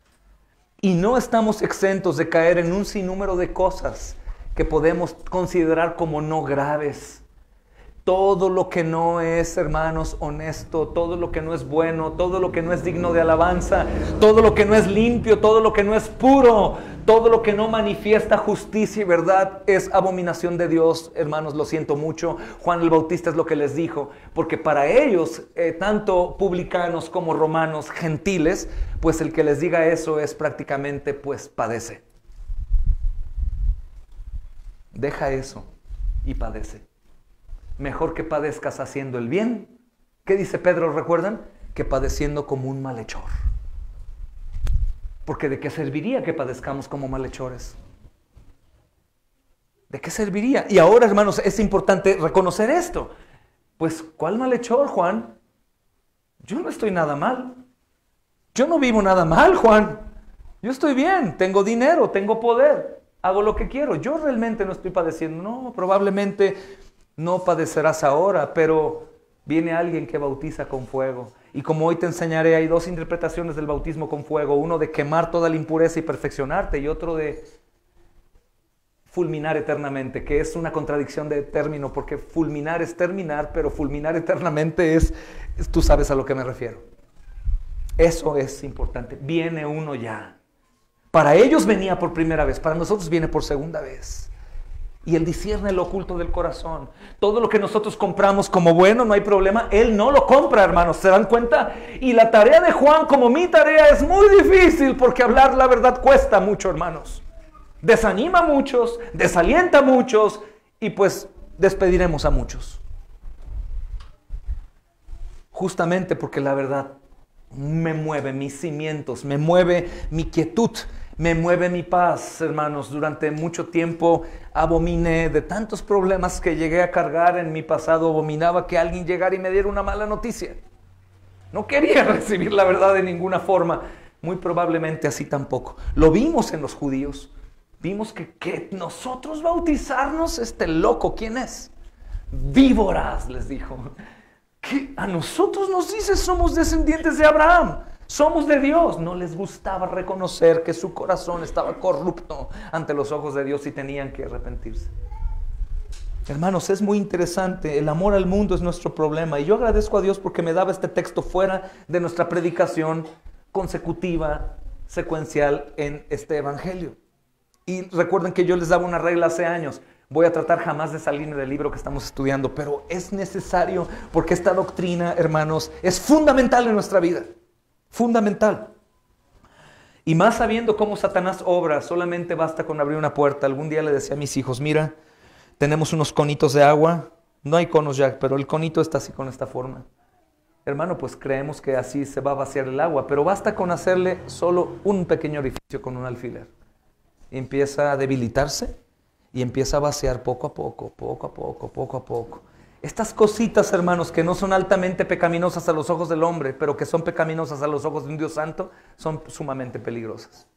Y no estamos exentos de caer en un sinnúmero de cosas que podemos considerar como no graves. Todo lo que no es, hermanos, honesto, todo lo que no es bueno, todo lo que no es digno de alabanza, todo lo que no es limpio, todo lo que no es puro, todo lo que no manifiesta justicia y verdad es abominación de Dios. Hermanos, lo siento mucho. Juan el Bautista es lo que les dijo, porque para ellos, tanto publicanos como romanos, gentiles, pues el que les diga eso es prácticamente, pues padece. Deja eso y padece. Mejor que padezcas haciendo el bien. ¿Qué dice Pedro, recuerdan? Que padeciendo como un malhechor. Porque ¿de qué serviría que padezcamos como malhechores? ¿De qué serviría? Y ahora, hermanos, es importante reconocer esto. Pues, ¿cuál malhechor, Juan? Yo no estoy nada mal. Yo no vivo nada mal, Juan. Yo estoy bien, tengo dinero, tengo poder, hago lo que quiero. Yo realmente no estoy padeciendo. No, probablemente no padecerás ahora, pero viene alguien que bautiza con fuego. Y como hoy te enseñaré, hay dos interpretaciones del bautismo con fuego. Uno de quemar toda la impureza y perfeccionarte, y otro de fulminar eternamente, que es una contradicción de término, porque fulminar es terminar, pero fulminar eternamente es tú sabes a lo que me refiero. Eso es importante. Viene uno ya. Para ellos venía por primera vez, para nosotros viene por segunda vez. Y Él discierne lo oculto del corazón. Todo lo que nosotros compramos como bueno, no hay problema. Él no lo compra, hermanos. ¿Se dan cuenta? Y la tarea de Juan, como mi tarea, es muy difícil, porque hablar la verdad cuesta mucho, hermanos. Desanima a muchos, desalienta a muchos, y pues despediremos a muchos. Justamente porque la verdad me mueve mis cimientos, me mueve mi quietud, me mueve mi paz, hermanos. Durante mucho tiempo abominé de tantos problemas que llegué a cargar en mi pasado. Abominaba que alguien llegara y me diera una mala noticia. No quería recibir la verdad de ninguna forma. Muy probablemente así tampoco. Lo vimos en los judíos. Vimos que nosotros bautizarnos, este loco, ¿quién es? Víboras, les dijo. ¿Qué? A nosotros nos dice somos descendientes de Abraham. Somos de Dios. No les gustaba reconocer que su corazón estaba corrupto ante los ojos de Dios y tenían que arrepentirse. Hermanos, es muy interesante. El amor al mundo es nuestro problema. Y yo agradezco a Dios porque me daba este texto fuera de nuestra predicación consecutiva, secuencial en este evangelio. Y recuerden que yo les daba una regla hace años. Voy a tratar jamás de salirme del libro que estamos estudiando, pero es necesario porque esta doctrina, hermanos, es fundamental en nuestra vida. Fundamental. Y más sabiendo cómo Satanás obra, solamente basta con abrir una puerta. Algún día le decía a mis hijos, mira, tenemos unos conitos de agua. No hay conos ya, pero el conito está así con esta forma. Hermano, pues creemos que así se va a vaciar el agua, pero basta con hacerle solo un pequeño orificio con un alfiler. Y empieza a debilitarse y empieza a vaciar poco a poco, poco a poco, poco a poco. Estas cositas, hermanos, que no son altamente pecaminosas a los ojos del hombre, pero que son pecaminosas a los ojos de un Dios santo, son sumamente peligrosas.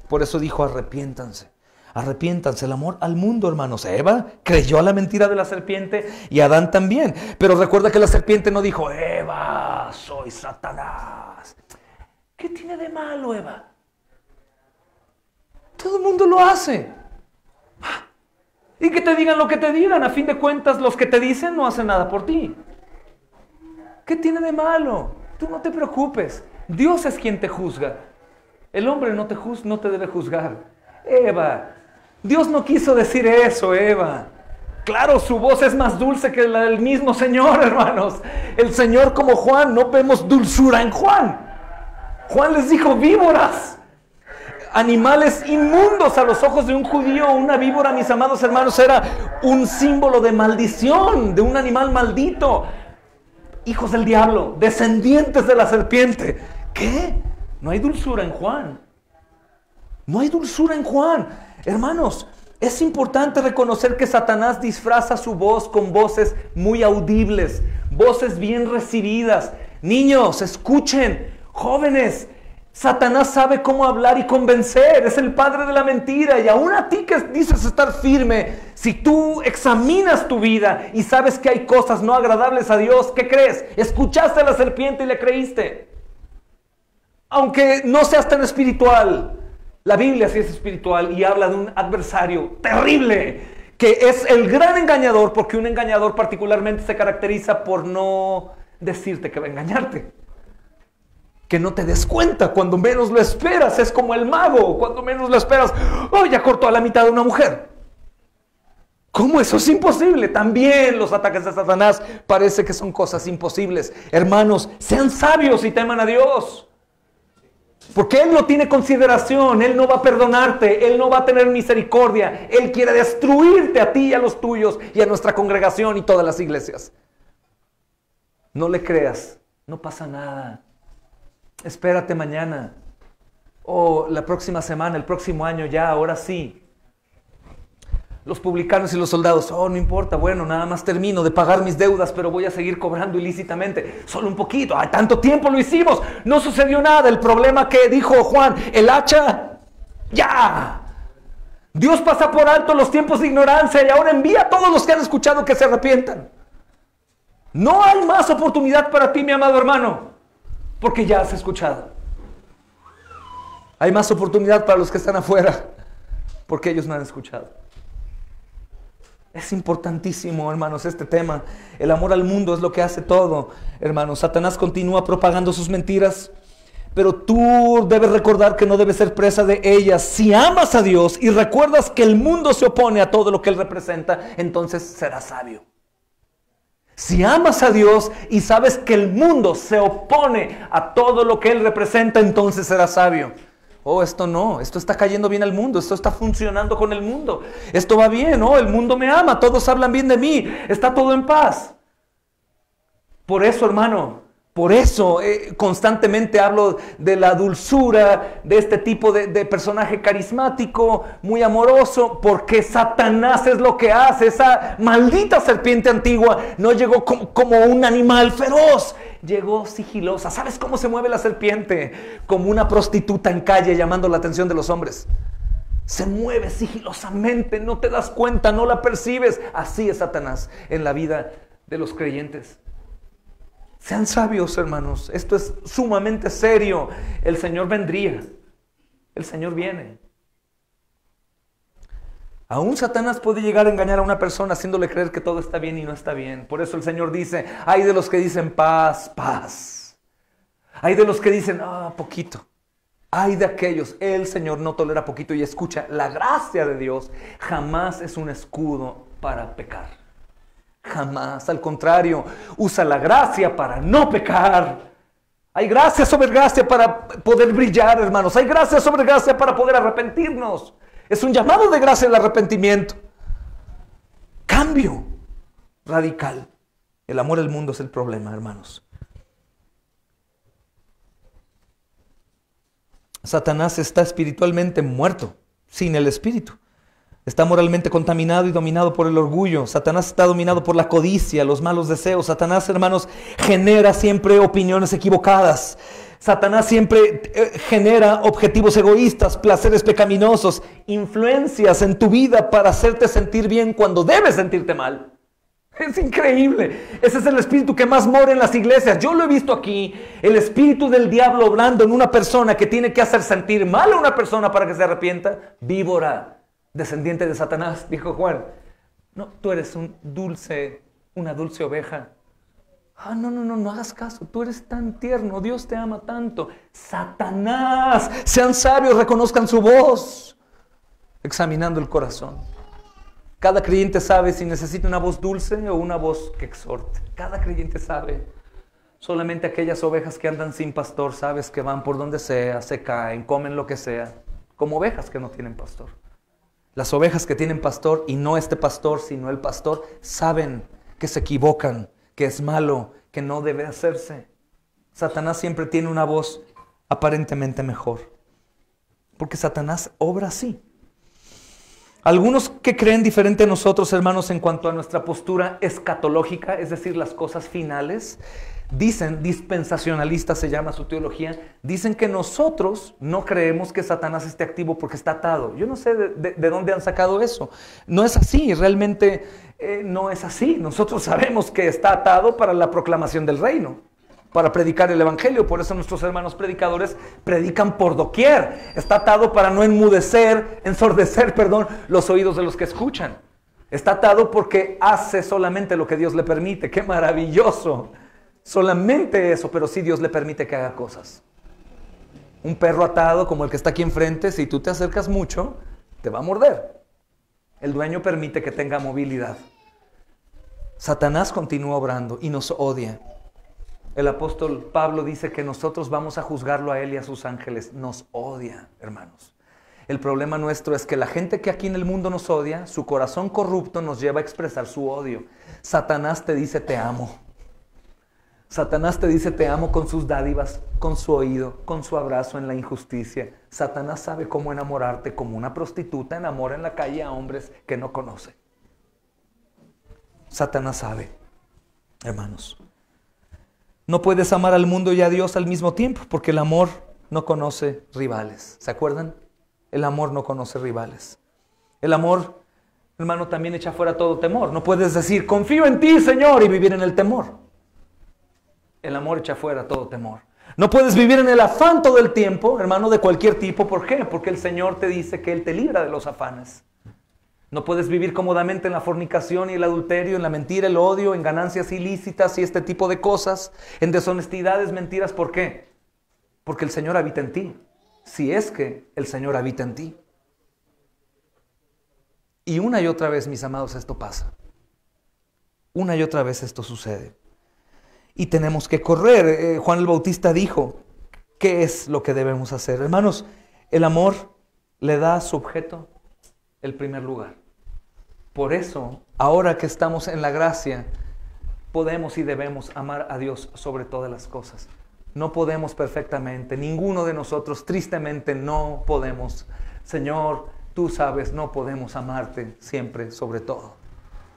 Por eso dijo, arrepiéntanse. Arrepiéntanse. El amor al mundo, hermanos. Eva creyó a la mentira de la serpiente y Adán también. Pero recuerda que la serpiente no dijo, Eva, soy Satanás. ¿Qué tiene de malo, Eva? Todo el mundo lo hace. Y que te digan lo que te digan, a fin de cuentas los que te dicen no hacen nada por ti. ¿Qué tiene de malo? Tú no te preocupes, Dios es quien te juzga. El hombre no te debe juzgar. Eva, Dios no quiso decir eso, Eva. Claro, su voz es más dulce que la del mismo Señor, hermanos. El Señor como Juan, no vemos dulzura en Juan. Juan les dijo víboras. Animales inmundos a los ojos de un judío. Una víbora, mis amados hermanos, era un símbolo de maldición, de un animal maldito. Hijos del diablo, descendientes de la serpiente. ¿Qué? No hay dulzura en Juan. No hay dulzura en Juan. Hermanos, es importante reconocer que Satanás disfraza su voz con voces muy audibles, voces bien recibidas. Niños, escuchen. Jóvenes, Satanás sabe cómo hablar y convencer, es el padre de la mentira. Y aún a ti que dices estar firme, si tú examinas tu vida y sabes que hay cosas no agradables a Dios, ¿qué crees? Escuchaste a la serpiente y le creíste. Aunque no seas tan espiritual, la Biblia sí es espiritual y habla de un adversario terrible, que es el gran engañador, porque un engañador particularmente se caracteriza por no decirte que va a engañarte. Que no te des cuenta cuando menos lo esperas. Es como el mago, cuando menos lo esperas, ¡oh, ya cortó a la mitad de una mujer! ¿Cómo eso es imposible? También los ataques de Satanás parece que son cosas imposibles. Hermanos, sean sabios y teman a Dios. Porque Él no tiene consideración, Él no va a perdonarte, Él no va a tener misericordia. Él quiere destruirte a ti y a los tuyos y a nuestra congregación y todas las iglesias. No le creas, no pasa nada. Espérate mañana, o la próxima semana, el próximo año ya, ahora sí. Los publicanos y los soldados, no importa, bueno, nada más termino de pagar mis deudas, pero voy a seguir cobrando ilícitamente, solo un poquito, tanto tiempo lo hicimos, no sucedió nada. El problema que dijo Juan, el hacha, ya. Dios pasa por alto los tiempos de ignorancia y ahora envía a todos los que han escuchado que se arrepientan. No hay más oportunidad para ti, mi amado hermano. Porque ya has escuchado. Hay más oportunidad para los que están afuera, porque ellos no han escuchado. Es importantísimo, hermanos, este tema. El amor al mundo es lo que hace todo, hermanos. Satanás continúa propagando sus mentiras, pero tú debes recordar que no debes ser presa de ellas. Si amas a Dios y recuerdas que el mundo se opone a todo lo que Él representa, entonces serás sabio. Si amas a Dios y sabes que el mundo se opone a todo lo que Él representa, entonces serás sabio. Esto no, esto está cayendo bien al mundo, esto está funcionando con el mundo. Esto va bien, el mundo me ama, todos hablan bien de mí, está todo en paz. Por eso, hermano, por eso constantemente hablo de la dulzura de este tipo de personaje carismático, muy amoroso, porque Satanás es lo que hace. Esa maldita serpiente antigua no llegó como un animal feroz, llegó sigilosa. ¿Sabes cómo se mueve la serpiente? Como una prostituta en calle llamando la atención de los hombres. Se mueve sigilosamente, no te das cuenta, no la percibes. Así es Satanás en la vida de los creyentes. Sean sabios, hermanos. Esto es sumamente serio. El Señor vendría. El Señor viene. Aún Satanás puede llegar a engañar a una persona haciéndole creer que todo está bien y no está bien. Por eso el Señor dice, hay de los que dicen paz, paz. Hay de los que dicen, poquito. Hay de aquellos, el Señor no tolera poquito. Y escucha, la gracia de Dios jamás es un escudo para pecar. Jamás, al contrario, usa la gracia para no pecar. Hay gracia sobre gracia para poder brillar, hermanos. Hay gracia sobre gracia para poder arrepentirnos. Es un llamado de gracia el arrepentimiento. Cambio radical. El amor al mundo es el problema, hermanos. Satanás está espiritualmente muerto, sin el espíritu. Está moralmente contaminado y dominado por el orgullo. Satanás está dominado por la codicia, los malos deseos. Satanás, hermanos, genera siempre opiniones equivocadas. Satanás siempre genera objetivos egoístas, placeres pecaminosos, influencias en tu vida para hacerte sentir bien cuando debes sentirte mal. Es increíble. Ese es el espíritu que más mora en las iglesias. Yo lo he visto aquí. El espíritu del diablo obrando en una persona que tiene que hacer sentir mal a una persona para que se arrepienta. Víbora, descendiente de Satanás, dijo Juan. No, tú eres una dulce oveja. No hagas caso. Tú eres tan tierno. Dios te ama tanto. Satanás, sean sabios, reconozcan su voz. Examinando el corazón. Cada creyente sabe si necesita una voz dulce o una voz que exhorte. Cada creyente sabe. Solamente aquellas ovejas que andan sin pastor, sabes que van por donde sea, se caen, comen lo que sea. Como ovejas que no tienen pastor. Las ovejas que tienen pastor, y no este pastor, sino el pastor, saben que se equivocan, que es malo, que no debe hacerse. Satanás siempre tiene una voz aparentemente mejor. Porque Satanás obra así. Algunos que creen diferente a nosotros, hermanos, en cuanto a nuestra postura escatológica, es decir, las cosas finales, dicen, dispensacionalistas se llama su teología, dicen que nosotros no creemos que Satanás esté activo porque está atado. Yo no sé de dónde han sacado eso. No es así, realmente no es así. Nosotros sabemos que está atado para la proclamación del reino, para predicar el evangelio. Por eso nuestros hermanos predicadores predican por doquier. Está atado para no ensordecer, los oídos de los que escuchan. Está atado porque hace solamente lo que Dios le permite. ¡Qué maravilloso! Solamente eso, pero sí Dios le permite que haga cosas. Un perro atado como el que está aquí enfrente, si tú te acercas mucho, te va a morder. El dueño permite que tenga movilidad. Satanás continúa obrando y nos odia. El apóstol Pablo dice que nosotros vamos a juzgarlo a él y a sus ángeles. Nos odia, hermanos. El problema nuestro es que la gente que aquí en el mundo nos odia, su corazón corrupto nos lleva a expresar su odio. Satanás te dice te amo. Satanás te dice te amo con sus dádivas, con su oído, con su abrazo en la injusticia. Satanás sabe cómo enamorarte como una prostituta enamora en la calle a hombres que no conoce. Satanás sabe, hermanos. No puedes amar al mundo y a Dios al mismo tiempo, porque el amor no conoce rivales. ¿Se acuerdan? El amor no conoce rivales. El amor, hermano, también echa fuera todo temor. No puedes decir, confío en ti, Señor, y vivir en el temor. El amor echa fuera todo temor. No puedes vivir en el afán todo el tiempo, hermano, de cualquier tipo. ¿Por qué? Porque el Señor te dice que Él te libra de los afanes. No puedes vivir cómodamente en la fornicación y el adulterio, en la mentira, el odio, en ganancias ilícitas y este tipo de cosas, en deshonestidades, mentiras. ¿Por qué? Porque el Señor habita en ti. Si es que el Señor habita en ti. Y una y otra vez, mis amados, esto pasa. Una y otra vez esto sucede. Y tenemos que correr. Juan el Bautista dijo, ¿qué es lo que debemos hacer? Hermanos, el amor le da a su objeto el primer lugar. Por eso, ahora que estamos en la gracia, podemos y debemos amar a Dios sobre todas las cosas. No podemos perfectamente, ninguno de nosotros, tristemente, no podemos. Señor, tú sabes, no podemos amarte siempre sobre todo.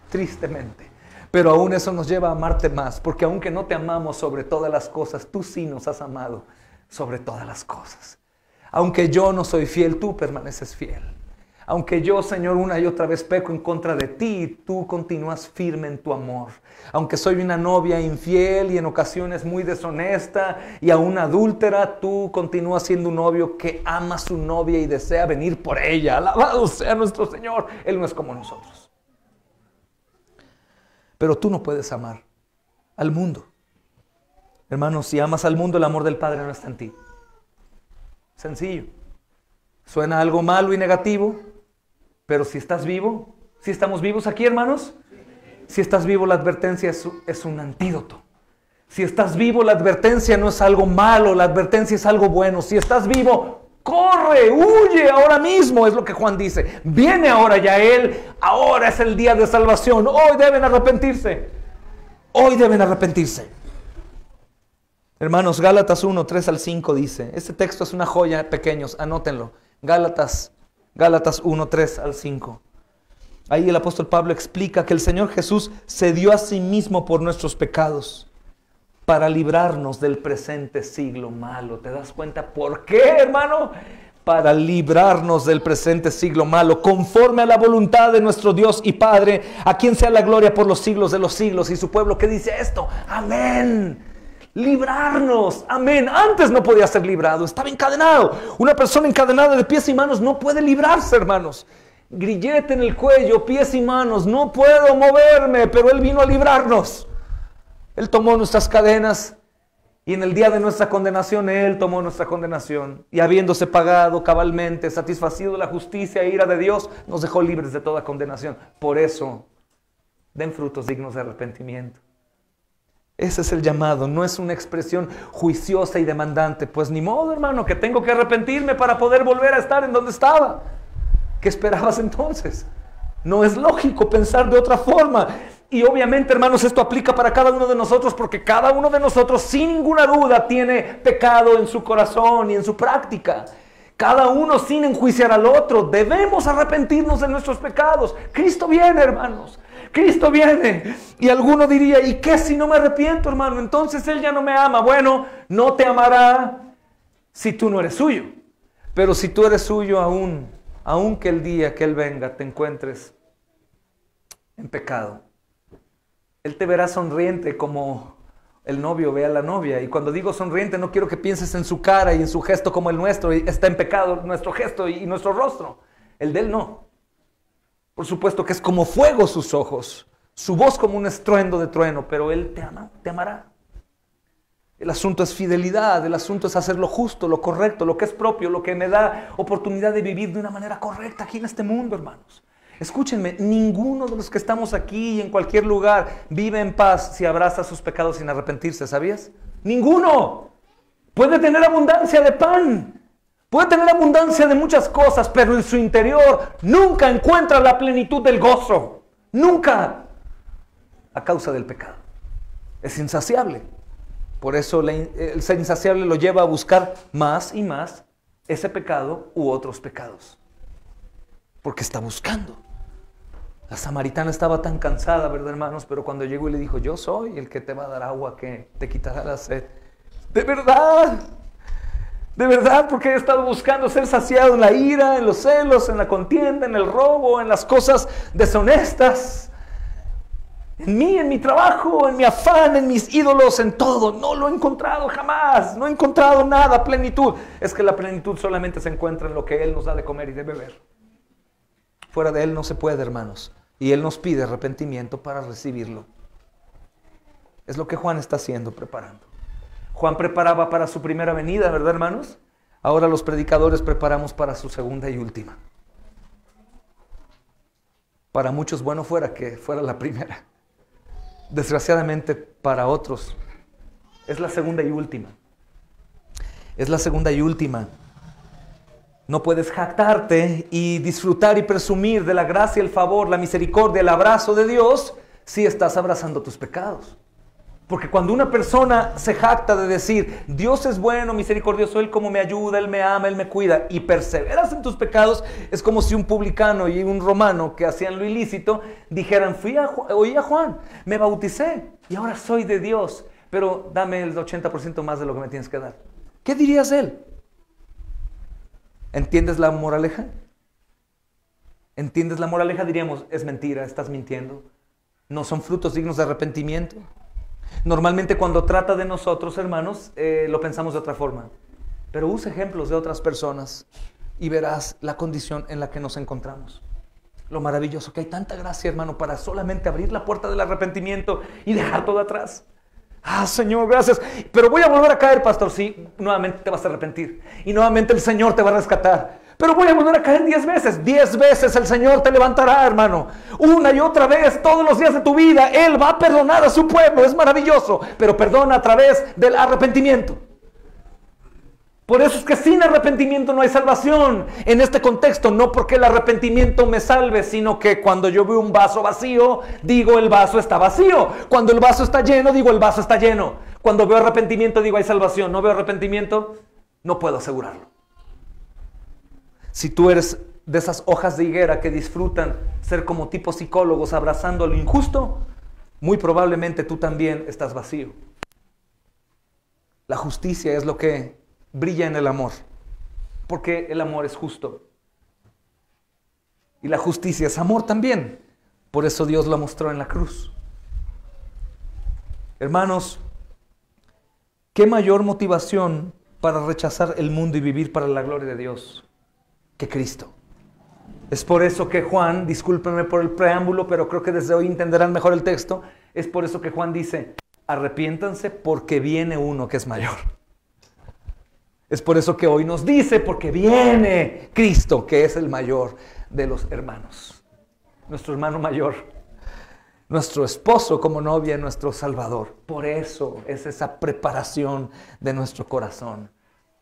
Tristemente. Pero aún eso nos lleva a amarte más, porque aunque no te amamos sobre todas las cosas, tú sí nos has amado sobre todas las cosas. Aunque yo no soy fiel, tú permaneces fiel. Aunque yo, Señor, una y otra vez peco en contra de ti, tú continúas firme en tu amor. Aunque soy una novia infiel y en ocasiones muy deshonesta y aún adúltera, tú continúas siendo un novio que ama a su novia y desea venir por ella. Alabado sea nuestro Señor. Él no es como nosotros. Pero tú no puedes amar al mundo. Hermanos, si amas al mundo, el amor del Padre no está en ti. Sencillo. Suena algo malo y negativo, pero si estás vivo, si estamos vivos aquí, hermanos, si estás vivo, la advertencia es un antídoto. Si estás vivo, la advertencia no es algo malo, la advertencia es algo bueno. Si estás vivo, corre, huye ahora mismo, es lo que Juan dice. Viene ahora ya Él, ahora es el día de salvación. Hoy deben arrepentirse. Hoy deben arrepentirse. Hermanos, Gálatas 1, 3 al 5 dice, este texto es una joya, pequeños, anótenlo. Gálatas 1, 3 al 5. Ahí el apóstol Pablo explica que el Señor Jesús se dio a sí mismo por nuestros pecados para librarnos del presente siglo malo. ¿Te das cuenta por qué, hermano? Para librarnos del presente siglo malo, conforme a la voluntad de nuestro Dios y Padre, a quien sea la gloria por los siglos de los siglos. Y su pueblo que dice esto, amén. Librarnos, amén. Antes no podía ser librado, estaba encadenado. Una persona encadenada de pies y manos no puede librarse, hermanos. Grillete en el cuello, pies y manos, no puedo moverme, pero Él vino a librarnos. Él tomó nuestras cadenas y en el día de nuestra condenación Él tomó nuestra condenación y habiéndose pagado cabalmente, satisfacido la justicia e ira de Dios, nos dejó libres de toda condenación. Por eso, den frutos dignos de arrepentimiento. Ese es el llamado, no es una expresión juiciosa y demandante. Pues ni modo, hermano, que tengo que arrepentirme para poder volver a estar en donde estaba. ¿Qué esperabas entonces? No es lógico pensar de otra forma. Y obviamente, hermanos, esto aplica para cada uno de nosotros, porque cada uno de nosotros, sin ninguna duda, tiene pecado en su corazón y en su práctica. Cada uno sin enjuiciar al otro. Debemos arrepentirnos de nuestros pecados. Cristo viene, hermanos. Cristo viene. Y alguno diría, ¿y qué si no me arrepiento, hermano? Entonces Él ya no me ama. Bueno, no te amará si tú no eres suyo. Pero si tú eres suyo aunque el día que Él venga te encuentres en pecado, Él te verá sonriente como el novio ve a la novia. Y cuando digo sonriente, no quiero que pienses en su cara y en su gesto como el nuestro. Y está en pecado nuestro gesto y nuestro rostro. El de Él no. Por supuesto que es como fuego sus ojos, su voz como un estruendo de trueno, pero Él te ama, te amará. El asunto es fidelidad, el asunto es hacer lo justo, lo correcto, lo que es propio, lo que me da oportunidad de vivir de una manera correcta aquí en este mundo, hermanos. Escúchenme, ninguno de los que estamos aquí y en cualquier lugar vive en paz si abraza sus pecados sin arrepentirse, ¿sabías? ¡Ninguno! Puede tener abundancia de pan, puede tener abundancia de muchas cosas, pero en su interior nunca encuentra la plenitud del gozo. ¡Nunca! A causa del pecado. Es insaciable. Por eso el ser insaciable lo lleva a buscar más y más ese pecado u otros pecados. Porque está buscando. La samaritana estaba tan cansada, ¿verdad, hermanos? Pero cuando llegó y le dijo, yo soy el que te va a dar agua que te quitará la sed. De verdad, porque he estado buscando ser saciado en la ira, en los celos, en la contienda, en el robo, en las cosas deshonestas. En mí, en mi trabajo, en mi afán, en mis ídolos, en todo. No lo he encontrado jamás. No he encontrado nada, plenitud. Es que la plenitud solamente se encuentra en lo que Él nos da de comer y de beber. Fuera de Él no se puede, hermanos. Y Él nos pide arrepentimiento para recibirlo. Es lo que Juan está haciendo, preparando. Juan preparaba para su primera venida, ¿verdad, hermanos? Ahora los predicadores preparamos para su segunda y última. Para muchos bueno fuera que fuera la primera. Desgraciadamente para otros es la segunda y última. Es la segunda y última. No puedes jactarte y disfrutar y presumir de la gracia, el favor, la misericordia, el abrazo de Dios si estás abrazando tus pecados. Porque cuando una persona se jacta de decir, Dios es bueno, misericordioso, Él como me ayuda, Él me ama, Él me cuida, y perseveras en tus pecados, es como si un publicano y un romano que hacían lo ilícito dijeran, oí a Juan, me bauticé y ahora soy de Dios, pero dame el 80% más de lo que me tienes que dar. ¿Qué dirías él? ¿Entiendes la moraleja? ¿Entiendes la moraleja? Diríamos, es mentira, estás mintiendo. No son frutos dignos de arrepentimiento. Normalmente cuando trata de nosotros, hermanos, lo pensamos de otra forma. Pero usa ejemplos de otras personas y verás la condición en la que nos encontramos. Lo maravilloso que hay tanta gracia, hermano, para solamente abrir la puerta del arrepentimiento y dejar todo atrás. Ah, Señor, gracias. Pero voy a volver a caer, pastor. Sí, nuevamente te vas a arrepentir. Y nuevamente el Señor te va a rescatar. Pero voy a volver a caer 10 veces. 10 veces el Señor te levantará, hermano. Una y otra vez, todos los días de tu vida. Él va a perdonar a su pueblo. Es maravilloso. Pero perdona a través del arrepentimiento. Por eso es que sin arrepentimiento no hay salvación. En este contexto, no porque el arrepentimiento me salve, sino que cuando yo veo un vaso vacío, digo el vaso está vacío. Cuando el vaso está lleno, digo el vaso está lleno. Cuando veo arrepentimiento, digo hay salvación. No veo arrepentimiento, no puedo asegurarlo. Si tú eres de esas hojas de higuera que disfrutan ser como tipos psicólogos abrazando a lo injusto, muy probablemente tú también estás vacío. La justicia es lo que brilla en el amor, porque el amor es justo. Y la justicia es amor también. Por eso Dios lo mostró en la cruz. Hermanos, ¿qué mayor motivación para rechazar el mundo y vivir para la gloria de Dios que Cristo? Es por eso que Juan, discúlpenme por el preámbulo, pero creo que desde hoy entenderán mejor el texto. Es por eso que Juan dice, arrepiéntanse porque viene uno que es mayor. Es por eso que hoy nos dice, porque viene Cristo, que es el mayor de los hermanos. Nuestro hermano mayor, nuestro esposo como novia, nuestro Salvador. Por eso es esa preparación de nuestro corazón.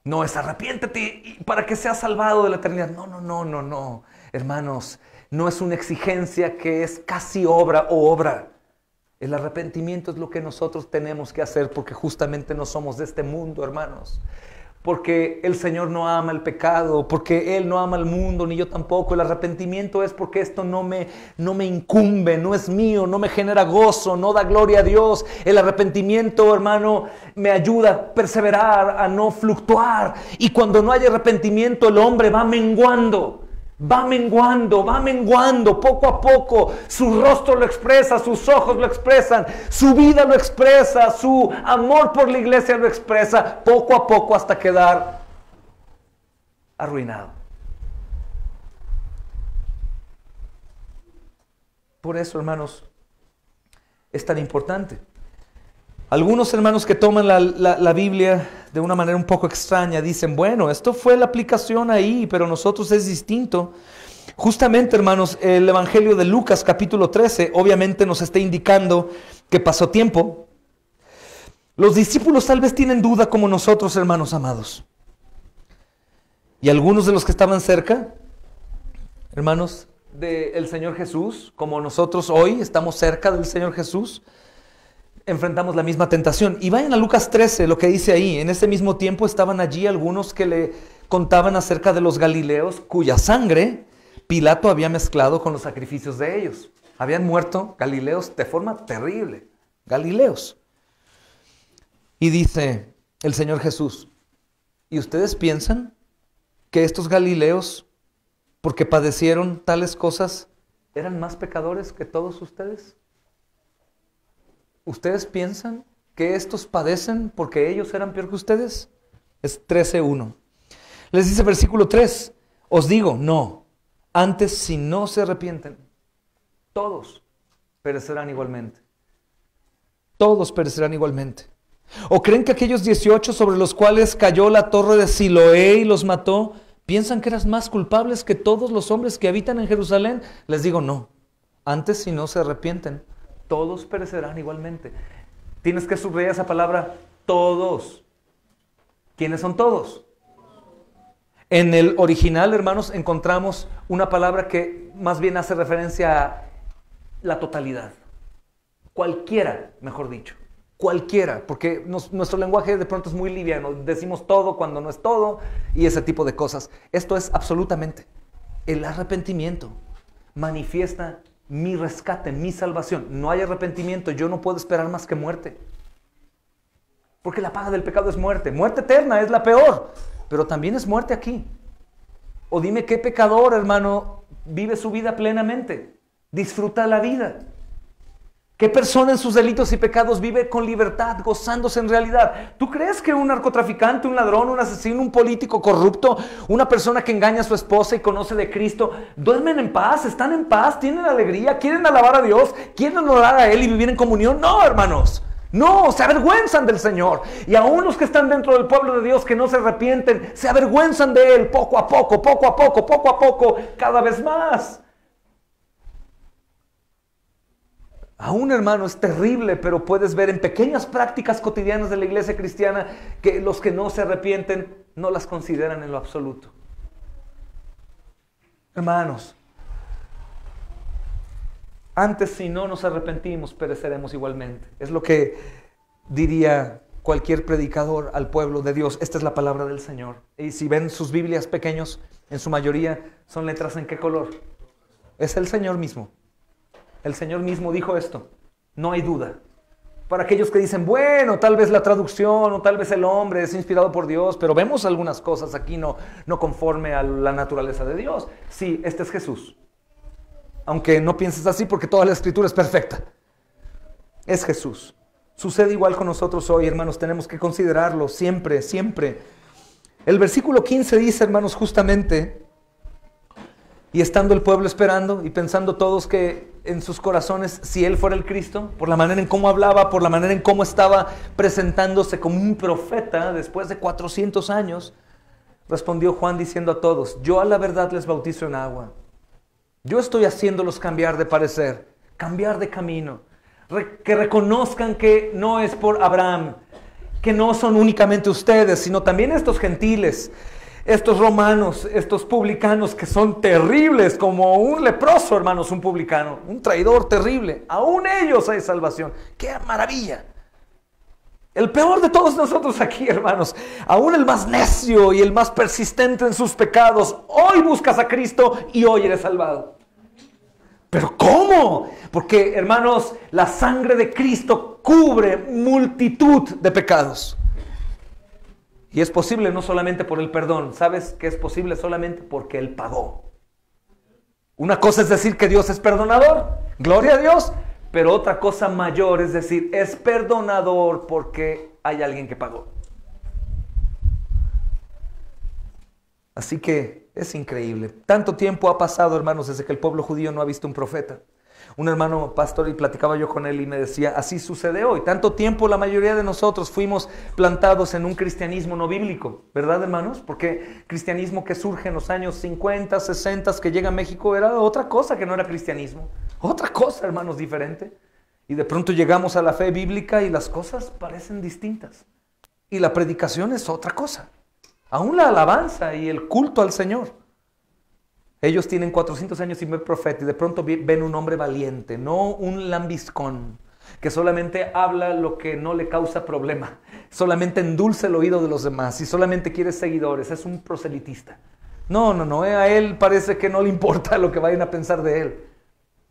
No es arrepiéntete para que seas salvado de la eternidad. No. Hermanos, no es una exigencia que es casi obra o obra. El arrepentimiento es lo que nosotros tenemos que hacer porque justamente no somos de este mundo, hermanos. Porque el Señor no ama el pecado, porque Él no ama el mundo, ni yo tampoco. El arrepentimiento es porque esto no me incumbe, no es mío, no me genera gozo, no da gloria a Dios. El arrepentimiento, hermano, me ayuda a perseverar, a no fluctuar. Y cuando no hay arrepentimiento, el hombre va menguando, poco a poco. Su rostro lo expresa, sus ojos lo expresan, su vida lo expresa, su amor por la iglesia lo expresa, poco a poco hasta quedar arruinado. Por eso, hermanos, es tan importante. Algunos hermanos que toman la Biblia de una manera un poco extraña dicen, bueno, esto fue la aplicación ahí, pero nosotros es distinto. Justamente, hermanos, el Evangelio de Lucas capítulo 13 obviamente nos está indicando que pasó tiempo. Los discípulos tal vez tienen duda como nosotros, hermanos amados. Y algunos de los que estaban cerca, hermanos, del Señor Jesús, como nosotros hoy estamos cerca del Señor Jesús, enfrentamos la misma tentación. Y vayan a Lucas 13, lo que dice ahí. En ese mismo tiempo estaban allí algunos que le contaban acerca de los galileos, cuya sangre Pilato había mezclado con los sacrificios de ellos. Habían muerto galileos de forma terrible. Galileos. Y dice el Señor Jesús, ¿y ustedes piensan que estos galileos, porque padecieron tales cosas, eran más pecadores que todos ustedes? ¿Ustedes piensan que estos padecen porque ellos eran peor que ustedes? Es 13:1. Les dice versículo 3, os digo, no, antes si no se arrepienten, todos perecerán igualmente. Todos perecerán igualmente. ¿O creen que aquellos 18 sobre los cuales cayó la torre de Siloé y los mató, piensan que eran más culpables que todos los hombres que habitan en Jerusalén? Les digo, no, antes si no se arrepienten, todos perecerán igualmente. Tienes que subrayar esa palabra, todos. ¿Quiénes son todos? En el original, hermanos, encontramos una palabra que más bien hace referencia a la totalidad. Cualquiera, mejor dicho. Cualquiera, porque nuestro lenguaje de pronto es muy liviano. Decimos todo cuando no es todo y ese tipo de cosas. Esto es absolutamente. El arrepentimiento manifiesta mi rescate, mi salvación. No hay arrepentimiento, yo no puedo esperar más que muerte. Porque la paga del pecado es muerte. Muerte eterna es la peor, pero también es muerte aquí. O dime qué pecador, hermano, vive su vida plenamente, disfruta la vida. ¿Qué persona en sus delitos y pecados vive con libertad, gozándose en realidad? ¿Tú crees que un narcotraficante, un ladrón, un asesino, un político corrupto, una persona que engaña a su esposa y conoce de Cristo, duermen en paz, están en paz, tienen alegría, quieren alabar a Dios, quieren orar a Él y vivir en comunión? No, hermanos. No, se avergüenzan del Señor. Y aún los que están dentro del pueblo de Dios que no se arrepienten, se avergüenzan de Él poco a poco, cada vez más. Aún, hermano, es terrible, pero puedes ver en pequeñas prácticas cotidianas de la iglesia cristiana que los que no se arrepienten no las consideran en lo absoluto. Hermanos, antes si no nos arrepentimos, pereceremos igualmente. Es lo que diría cualquier predicador al pueblo de Dios. Esta es la palabra del Señor. Y si ven sus Biblias pequeños, en su mayoría son letras ¿en qué color? Es el Señor mismo. El Señor mismo dijo esto. No hay duda. Para aquellos que dicen, bueno, tal vez la traducción o tal vez el hombre es inspirado por Dios, pero vemos algunas cosas aquí no conforme a la naturaleza de Dios. Sí, este es Jesús. Aunque no pienses así porque toda la escritura es perfecta. Es Jesús. Sucede igual con nosotros hoy, hermanos. Tenemos que considerarlo siempre, siempre. El versículo 15 dice, hermanos, justamente, y estando el pueblo esperando y pensando todos que en sus corazones, si Él fuera el Cristo, por la manera en cómo hablaba, por la manera en cómo estaba presentándose como un profeta después de 400 años, respondió Juan diciendo a todos, yo a la verdad les bautizo en agua. Yo estoy haciéndolos cambiar de parecer, cambiar de camino, que reconozcan que no es por Abraham, que no son únicamente ustedes, sino también estos gentiles, estos romanos, estos publicanos que son terribles, como un leproso, hermanos, un publicano, un traidor terrible. Aún ellos hay salvación. ¡Qué maravilla! El peor de todos nosotros aquí, hermanos, aún el más necio y el más persistente en sus pecados, hoy buscas a Cristo y hoy eres salvado. ¿Pero cómo? Porque, hermanos, la sangre de Cristo cubre multitud de pecados. Y es posible no solamente por el perdón, ¿sabes que es posible solamente porque Él pagó? Una cosa es decir que Dios es perdonador, gloria a Dios, pero otra cosa mayor es decir, es perdonador porque hay alguien que pagó. Así que es increíble. Tanto tiempo ha pasado, hermanos, desde que el pueblo judío no ha visto un profeta. Un hermano pastor, y platicaba yo con él y me decía, así sucede hoy. Tanto tiempo la mayoría de nosotros fuimos plantados en un cristianismo no bíblico, ¿verdad, hermanos? Porque cristianismo que surge en los años 50, 60, que llega a México, era otra cosa que no era cristianismo. Otra cosa, hermanos, diferente. Y de pronto llegamos a la fe bíblica y las cosas parecen distintas. Y la predicación es otra cosa. Aún la alabanza y el culto al Señor. Ellos tienen 400 años sin ver profeta y de pronto ven un hombre valiente, no un lambiscón, que solamente habla lo que no le causa problema, solamente endulce el oído de los demás y solamente quiere seguidores, es un proselitista. No, a él parece que no le importa lo que vayan a pensar de él,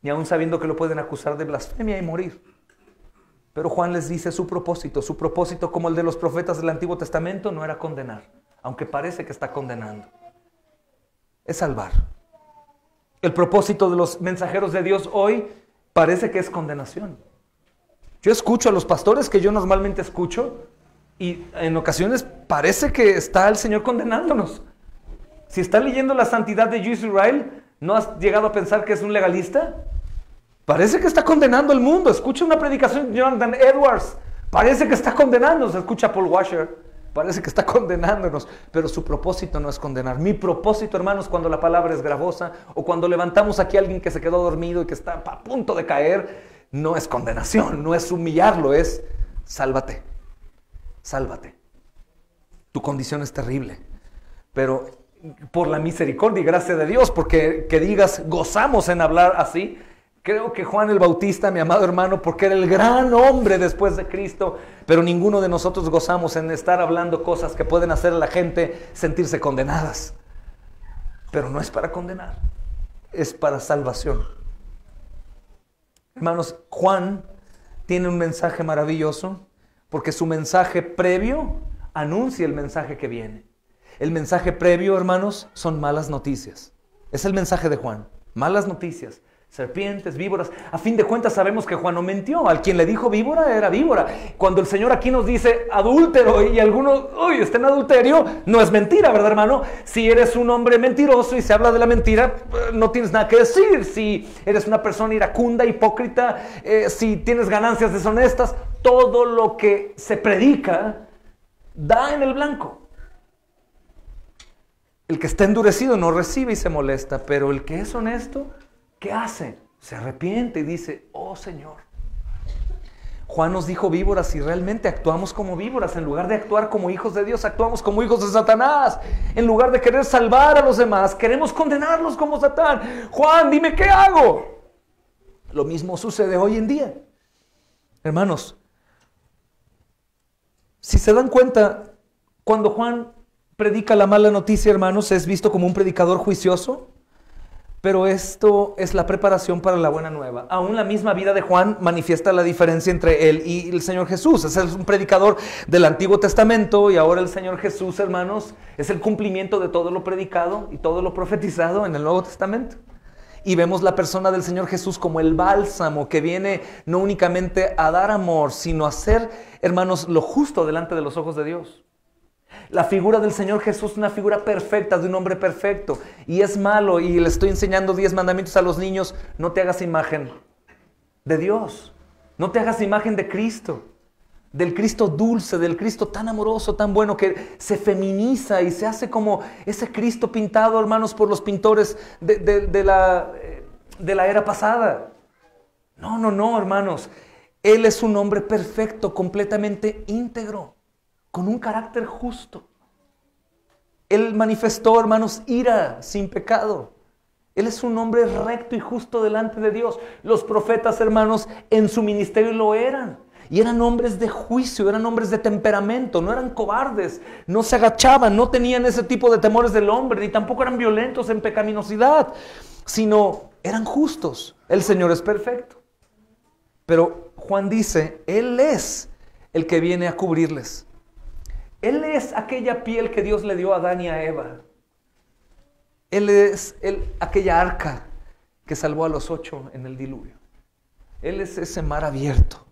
y aún sabiendo que lo pueden acusar de blasfemia y morir. Pero Juan les dice su propósito como el de los profetas del Antiguo Testamento no era condenar, aunque parece que está condenando, es salvar. El propósito de los mensajeros de Dios hoy parece que es condenación. Yo escucho a los pastores que yo normalmente escucho y en ocasiones parece que está el Señor condenándonos. Si está leyendo la santidad de Israel, ¿no has llegado a pensar que es un legalista? Parece que está condenando al mundo. Escucha una predicación de Jonathan Edwards. Parece que está condenándonos. Escucha a Paul Washer. Parece que está condenándonos, pero su propósito no es condenar. Mi propósito, hermanos, cuando la palabra es gravosa o cuando levantamos aquí a alguien que se quedó dormido y que está a punto de caer, no es condenación, no es humillarlo, es sálvate, sálvate. Tu condición es terrible, pero por la misericordia y gracia de Dios, porque que digas gozamos en hablar así. Creo que Juan el Bautista, mi amado hermano, porque era el gran hombre después de Cristo, pero ninguno de nosotros gozamos en estar hablando cosas que pueden hacer a la gente sentirse condenadas. Pero no es para condenar, es para salvación. Hermanos, Juan tiene un mensaje maravilloso, porque su mensaje previo anuncia el mensaje que viene. El mensaje previo, hermanos, son malas noticias. Es el mensaje de Juan, malas noticias. serpientes, víboras. A fin de cuentas sabemos que Juan no mintió. Al quien le dijo víbora era víbora. Cuando el Señor aquí nos dice adúltero y algunos, uy, está en adulterio, no es mentira, ¿verdad, hermano? Si eres un hombre mentiroso y se habla de la mentira, no tienes nada que decir. Si eres una persona iracunda, hipócrita, si tienes ganancias deshonestas, todo lo que se predica da en el blanco. El que está endurecido no recibe y se molesta, pero el que es honesto, ¿qué hace? Se arrepiente y dice, oh Señor. Juan nos dijo víboras y realmente actuamos como víboras. En lugar de actuar como hijos de Dios, actuamos como hijos de Satanás. En lugar de querer salvar a los demás, queremos condenarlos como Satán. Juan, dime qué hago. Lo mismo sucede hoy en día. Hermanos, si se dan cuenta, cuando Juan predica la mala noticia, hermanos, es visto como un predicador juicioso. Pero esto es la preparación para la buena nueva. Aún la misma vida de Juan manifiesta la diferencia entre él y el Señor Jesús. Es un predicador del Antiguo Testamento y ahora el Señor Jesús, hermanos, es el cumplimiento de todo lo predicado y todo lo profetizado en el Nuevo Testamento. Y vemos la persona del Señor Jesús como el bálsamo que viene no únicamente a dar amor, sino a hacer, hermanos, lo justo delante de los ojos de Dios. La figura del Señor Jesús es una figura perfecta, de un hombre perfecto. Y es malo, y le estoy enseñando 10 mandamientos a los niños, no te hagas imagen de Dios. No te hagas imagen de Cristo. Del Cristo dulce, del Cristo tan amoroso, tan bueno, que se feminiza y se hace como ese Cristo pintado, hermanos, por los pintores de la era pasada. No, hermanos. Él es un hombre perfecto, completamente íntegro, con un carácter justo. Él manifestó, hermanos, ira sin pecado. Él es un hombre recto y justo delante de Dios. Los profetas, hermanos, en su ministerio lo eran. Y eran hombres de juicio, eran hombres de temperamento, no eran cobardes, no se agachaban, no tenían ese tipo de temores del hombre, ni tampoco eran violentos en pecaminosidad, sino eran justos. El Señor es perfecto. Pero Juan dice, Él es el que viene a cubrirles. Él es aquella piel que Dios le dio a Adán y a Eva. Él es aquella arca que salvó a los 8 en el diluvio. Él es ese mar abierto.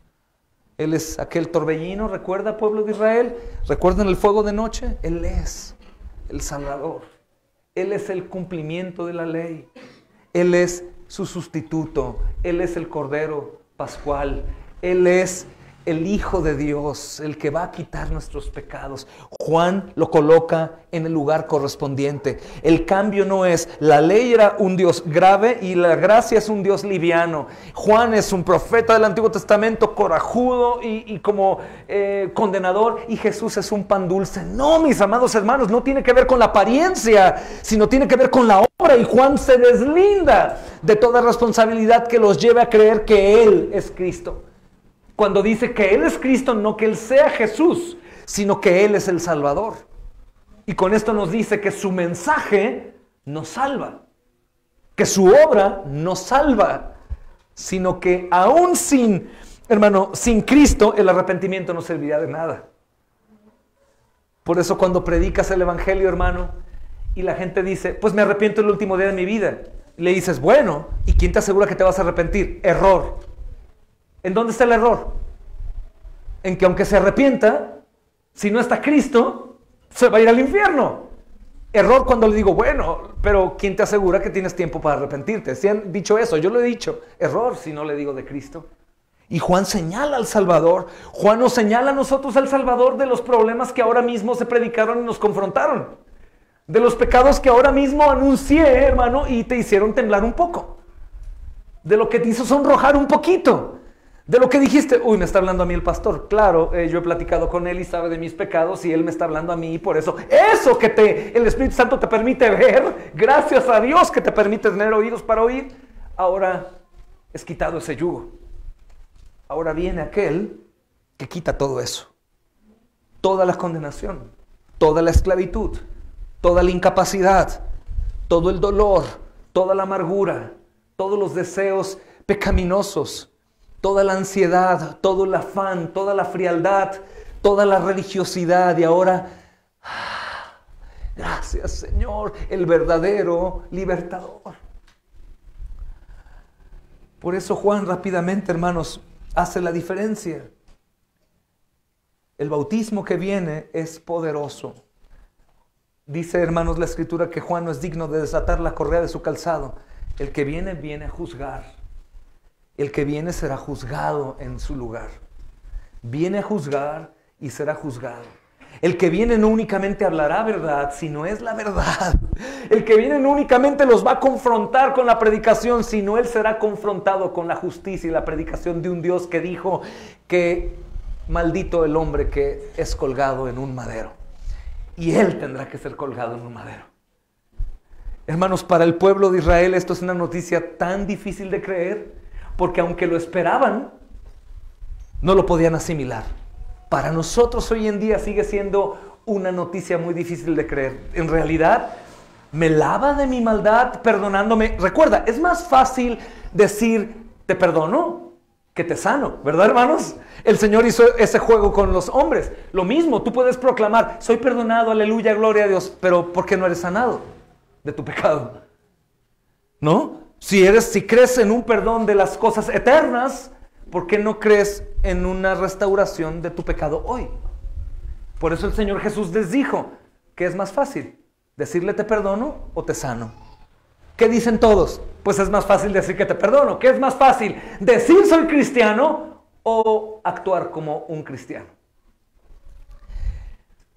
Él es aquel torbellino, ¿recuerda, pueblo de Israel? ¿Recuerdan el fuego de noche? Él es el Salvador. Él es el cumplimiento de la ley. Él es su sustituto. Él es el Cordero Pascual. Él es el Hijo de Dios, el que va a quitar nuestros pecados. Juan lo coloca en el lugar correspondiente. El cambio no es, la ley era un Dios grave y la gracia es un Dios liviano. Juan es un profeta del Antiguo Testamento, corajudo y como condenador, y Jesús es un pan dulce. No, mis amados hermanos, no tiene que ver con la apariencia, sino tiene que ver con la obra, y Juan se deslinda de toda responsabilidad que los lleve a creer que Él es Cristo. Cuando dice que Él es Cristo, no que Él sea Jesús, sino que Él es el Salvador. Y con esto nos dice que su mensaje nos salva, que su obra nos salva, sino que aún sin Cristo, el arrepentimiento no servirá de nada. Por eso cuando predicas el Evangelio, hermano, y la gente dice, pues me arrepiento el último día de mi vida, le dices, bueno, ¿y quién te asegura que te vas a arrepentir? Error. ¿En dónde está el error? En que aunque se arrepienta, si no está Cristo, se va a ir al infierno. Error cuando le digo, bueno, pero ¿quién te asegura que tienes tiempo para arrepentirte? Si han dicho eso, yo lo he dicho. Error si no le digo de Cristo. Y Juan señala al Salvador. Juan nos señala a nosotros al Salvador de los problemas que ahora mismo se predicaron y nos confrontaron. De los pecados que ahora mismo anuncié, hermano, y te hicieron temblar un poco. De lo que te hizo sonrojar un poquito. De lo que dijiste, uy, me está hablando a mí el pastor. Claro, yo he platicado con él y sabe de mis pecados y él me está hablando a mí y por eso, eso que el Espíritu Santo te permite ver, gracias a Dios que te permite tener oídos para oír, ahora es quitado ese yugo. Ahora viene aquel que quita todo eso. Toda la condenación, toda la esclavitud, toda la incapacidad, todo el dolor, toda la amargura, todos los deseos pecaminosos, toda la ansiedad, todo el afán, toda la frialdad, toda la religiosidad. Y ahora, gracias Señor, el verdadero libertador. Por eso Juan rápidamente, hermanos, hace la diferencia. El bautismo que viene es poderoso. Dice, hermanos, la Escritura que Juan no es digno de desatar la correa de su calzado. El que viene, viene a juzgar. El que viene será juzgado en su lugar. Viene a juzgar y será juzgado. El que viene no únicamente hablará verdad, sino es la verdad. El que viene no únicamente los va a confrontar con la predicación, sino él será confrontado con la justicia y la predicación de un Dios que dijo que maldito el hombre que es colgado en un madero. Y él tendrá que ser colgado en un madero. Hermanos, para el pueblo de Israel esto es una noticia tan difícil de creer, porque aunque lo esperaban, no lo podían asimilar. Para nosotros hoy en día sigue siendo una noticia muy difícil de creer. En realidad, me lava de mi maldad perdonándome. Recuerda, es más fácil decir, te perdono, que te sano, ¿verdad, hermanos? El Señor hizo ese juego con los hombres. Lo mismo, tú puedes proclamar, soy perdonado, aleluya, gloria a Dios, pero ¿por qué no eres sanado de tu pecado? ¿No? Si crees en un perdón de las cosas eternas, ¿por qué no crees en una restauración de tu pecado hoy? Por eso el Señor Jesús les dijo, ¿qué es más fácil? ¿Decirle te perdono o te sano? ¿Qué dicen todos? Pues es más fácil decir que te perdono. ¿Qué es más fácil? ¿Decir soy cristiano o actuar como un cristiano?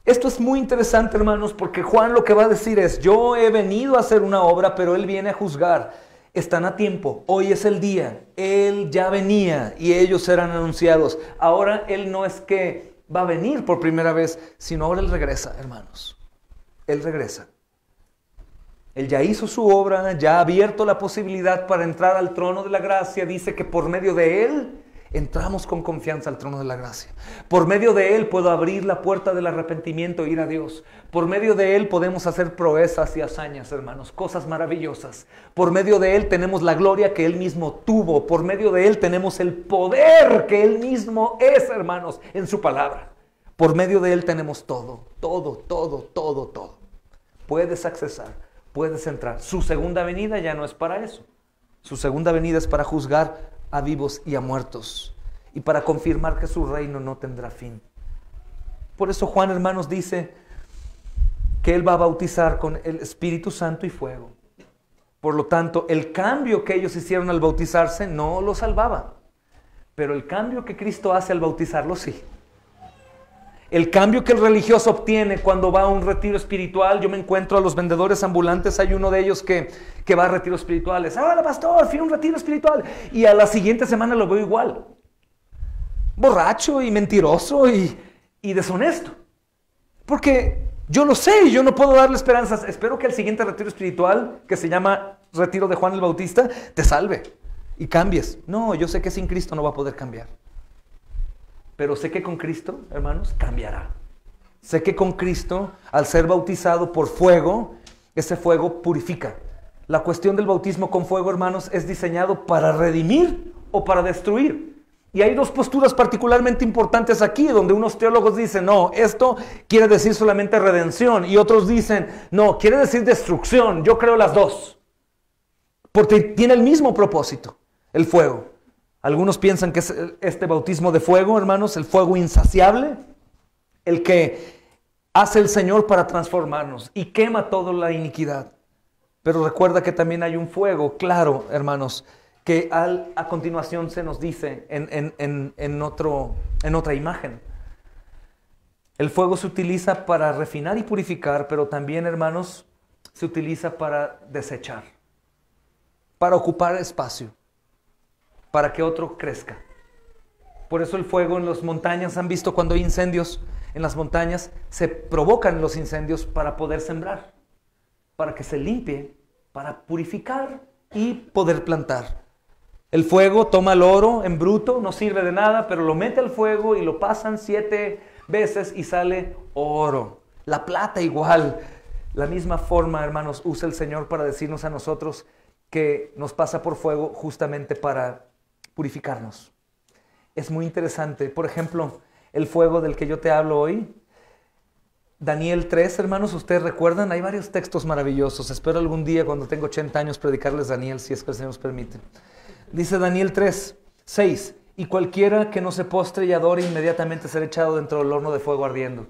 Esto es muy interesante, hermanos, porque Juan lo que va a decir es, yo he venido a hacer una obra, pero él viene a juzgar. Están a tiempo, hoy es el día. Él ya venía y ellos serán anunciados. Ahora él no es que va a venir por primera vez, sino ahora él regresa, hermanos. Él regresa. Él ya hizo su obra, ya ha abierto la posibilidad para entrar al trono de la gracia. Dice que por medio de él entramos con confianza al trono de la gracia. Por medio de él puedo abrir la puerta del arrepentimiento e ir a Dios. Por medio de él podemos hacer proezas y hazañas, hermanos, cosas maravillosas. Por medio de él tenemos la gloria que él mismo tuvo. Por medio de él tenemos el poder que él mismo es, hermanos, en su palabra. Por medio de él tenemos todo. Puedes accesar. Puedes entrar. Su segunda venida ya no es para eso. Su segunda venida es para juzgar a vivos y a muertos y para confirmar que su reino no tendrá fin. Por eso Juan, hermanos, dice que él va a bautizar con el Espíritu Santo y fuego. Por lo tanto, el cambio que ellos hicieron al bautizarse no los salvaba, pero el cambio que Cristo hace al bautizarlos sí. El cambio que el religioso obtiene cuando va a un retiro espiritual, yo me encuentro a los vendedores ambulantes, hay uno de ellos que va a retiros espirituales. Hola pastor, fui a un retiro espiritual. Y a la siguiente semana lo veo igual. Borracho y mentiroso y deshonesto. Porque yo lo sé y yo no puedo darle esperanzas. Espero que el siguiente retiro espiritual, que se llama Retiro de Juan el Bautista, te salve y cambies. No, yo sé que sin Cristo no va a poder cambiar. Pero sé que con Cristo, hermanos, cambiará. Sé que con Cristo, al ser bautizado por fuego, ese fuego purifica. La cuestión del bautismo con fuego, hermanos, es diseñado para redimir o para destruir. Y hay dos posturas particularmente importantes aquí, donde unos teólogos dicen, no, esto quiere decir solamente redención. Y otros dicen, no, quiere decir destrucción. Yo creo las dos. Porque tiene el mismo propósito, el fuego. Algunos piensan que es este bautismo de fuego, hermanos, el fuego insaciable, el que hace el Señor para transformarnos y quema toda la iniquidad. Pero recuerda que también hay un fuego, claro, hermanos, que a continuación se nos dice en otra imagen. El fuego se utiliza para refinar y purificar, pero también, hermanos, se utiliza para desechar, para ocupar espacio, para que otro crezca. Por eso el fuego en las montañas, han visto cuando hay incendios en las montañas, se provocan los incendios para poder sembrar, para que se limpie, para purificar y poder plantar. El fuego toma el oro en bruto, no sirve de nada, pero lo mete al fuego y lo pasan 7 veces y sale oro. La plata igual. La misma forma, hermanos, usa el Señor para decirnos a nosotros que nos pasa por fuego justamente para purificarnos. Es muy interesante. Por ejemplo, el fuego del que yo te hablo hoy, Daniel 3, hermanos, ¿ustedes recuerdan? Hay varios textos maravillosos. Espero algún día, cuando tengo 80 años, predicarles Daniel, si es que el Señor nos permite. Dice Daniel 3:6, y cualquiera que no se postre y adore inmediatamente será echado dentro del horno de fuego ardiendo.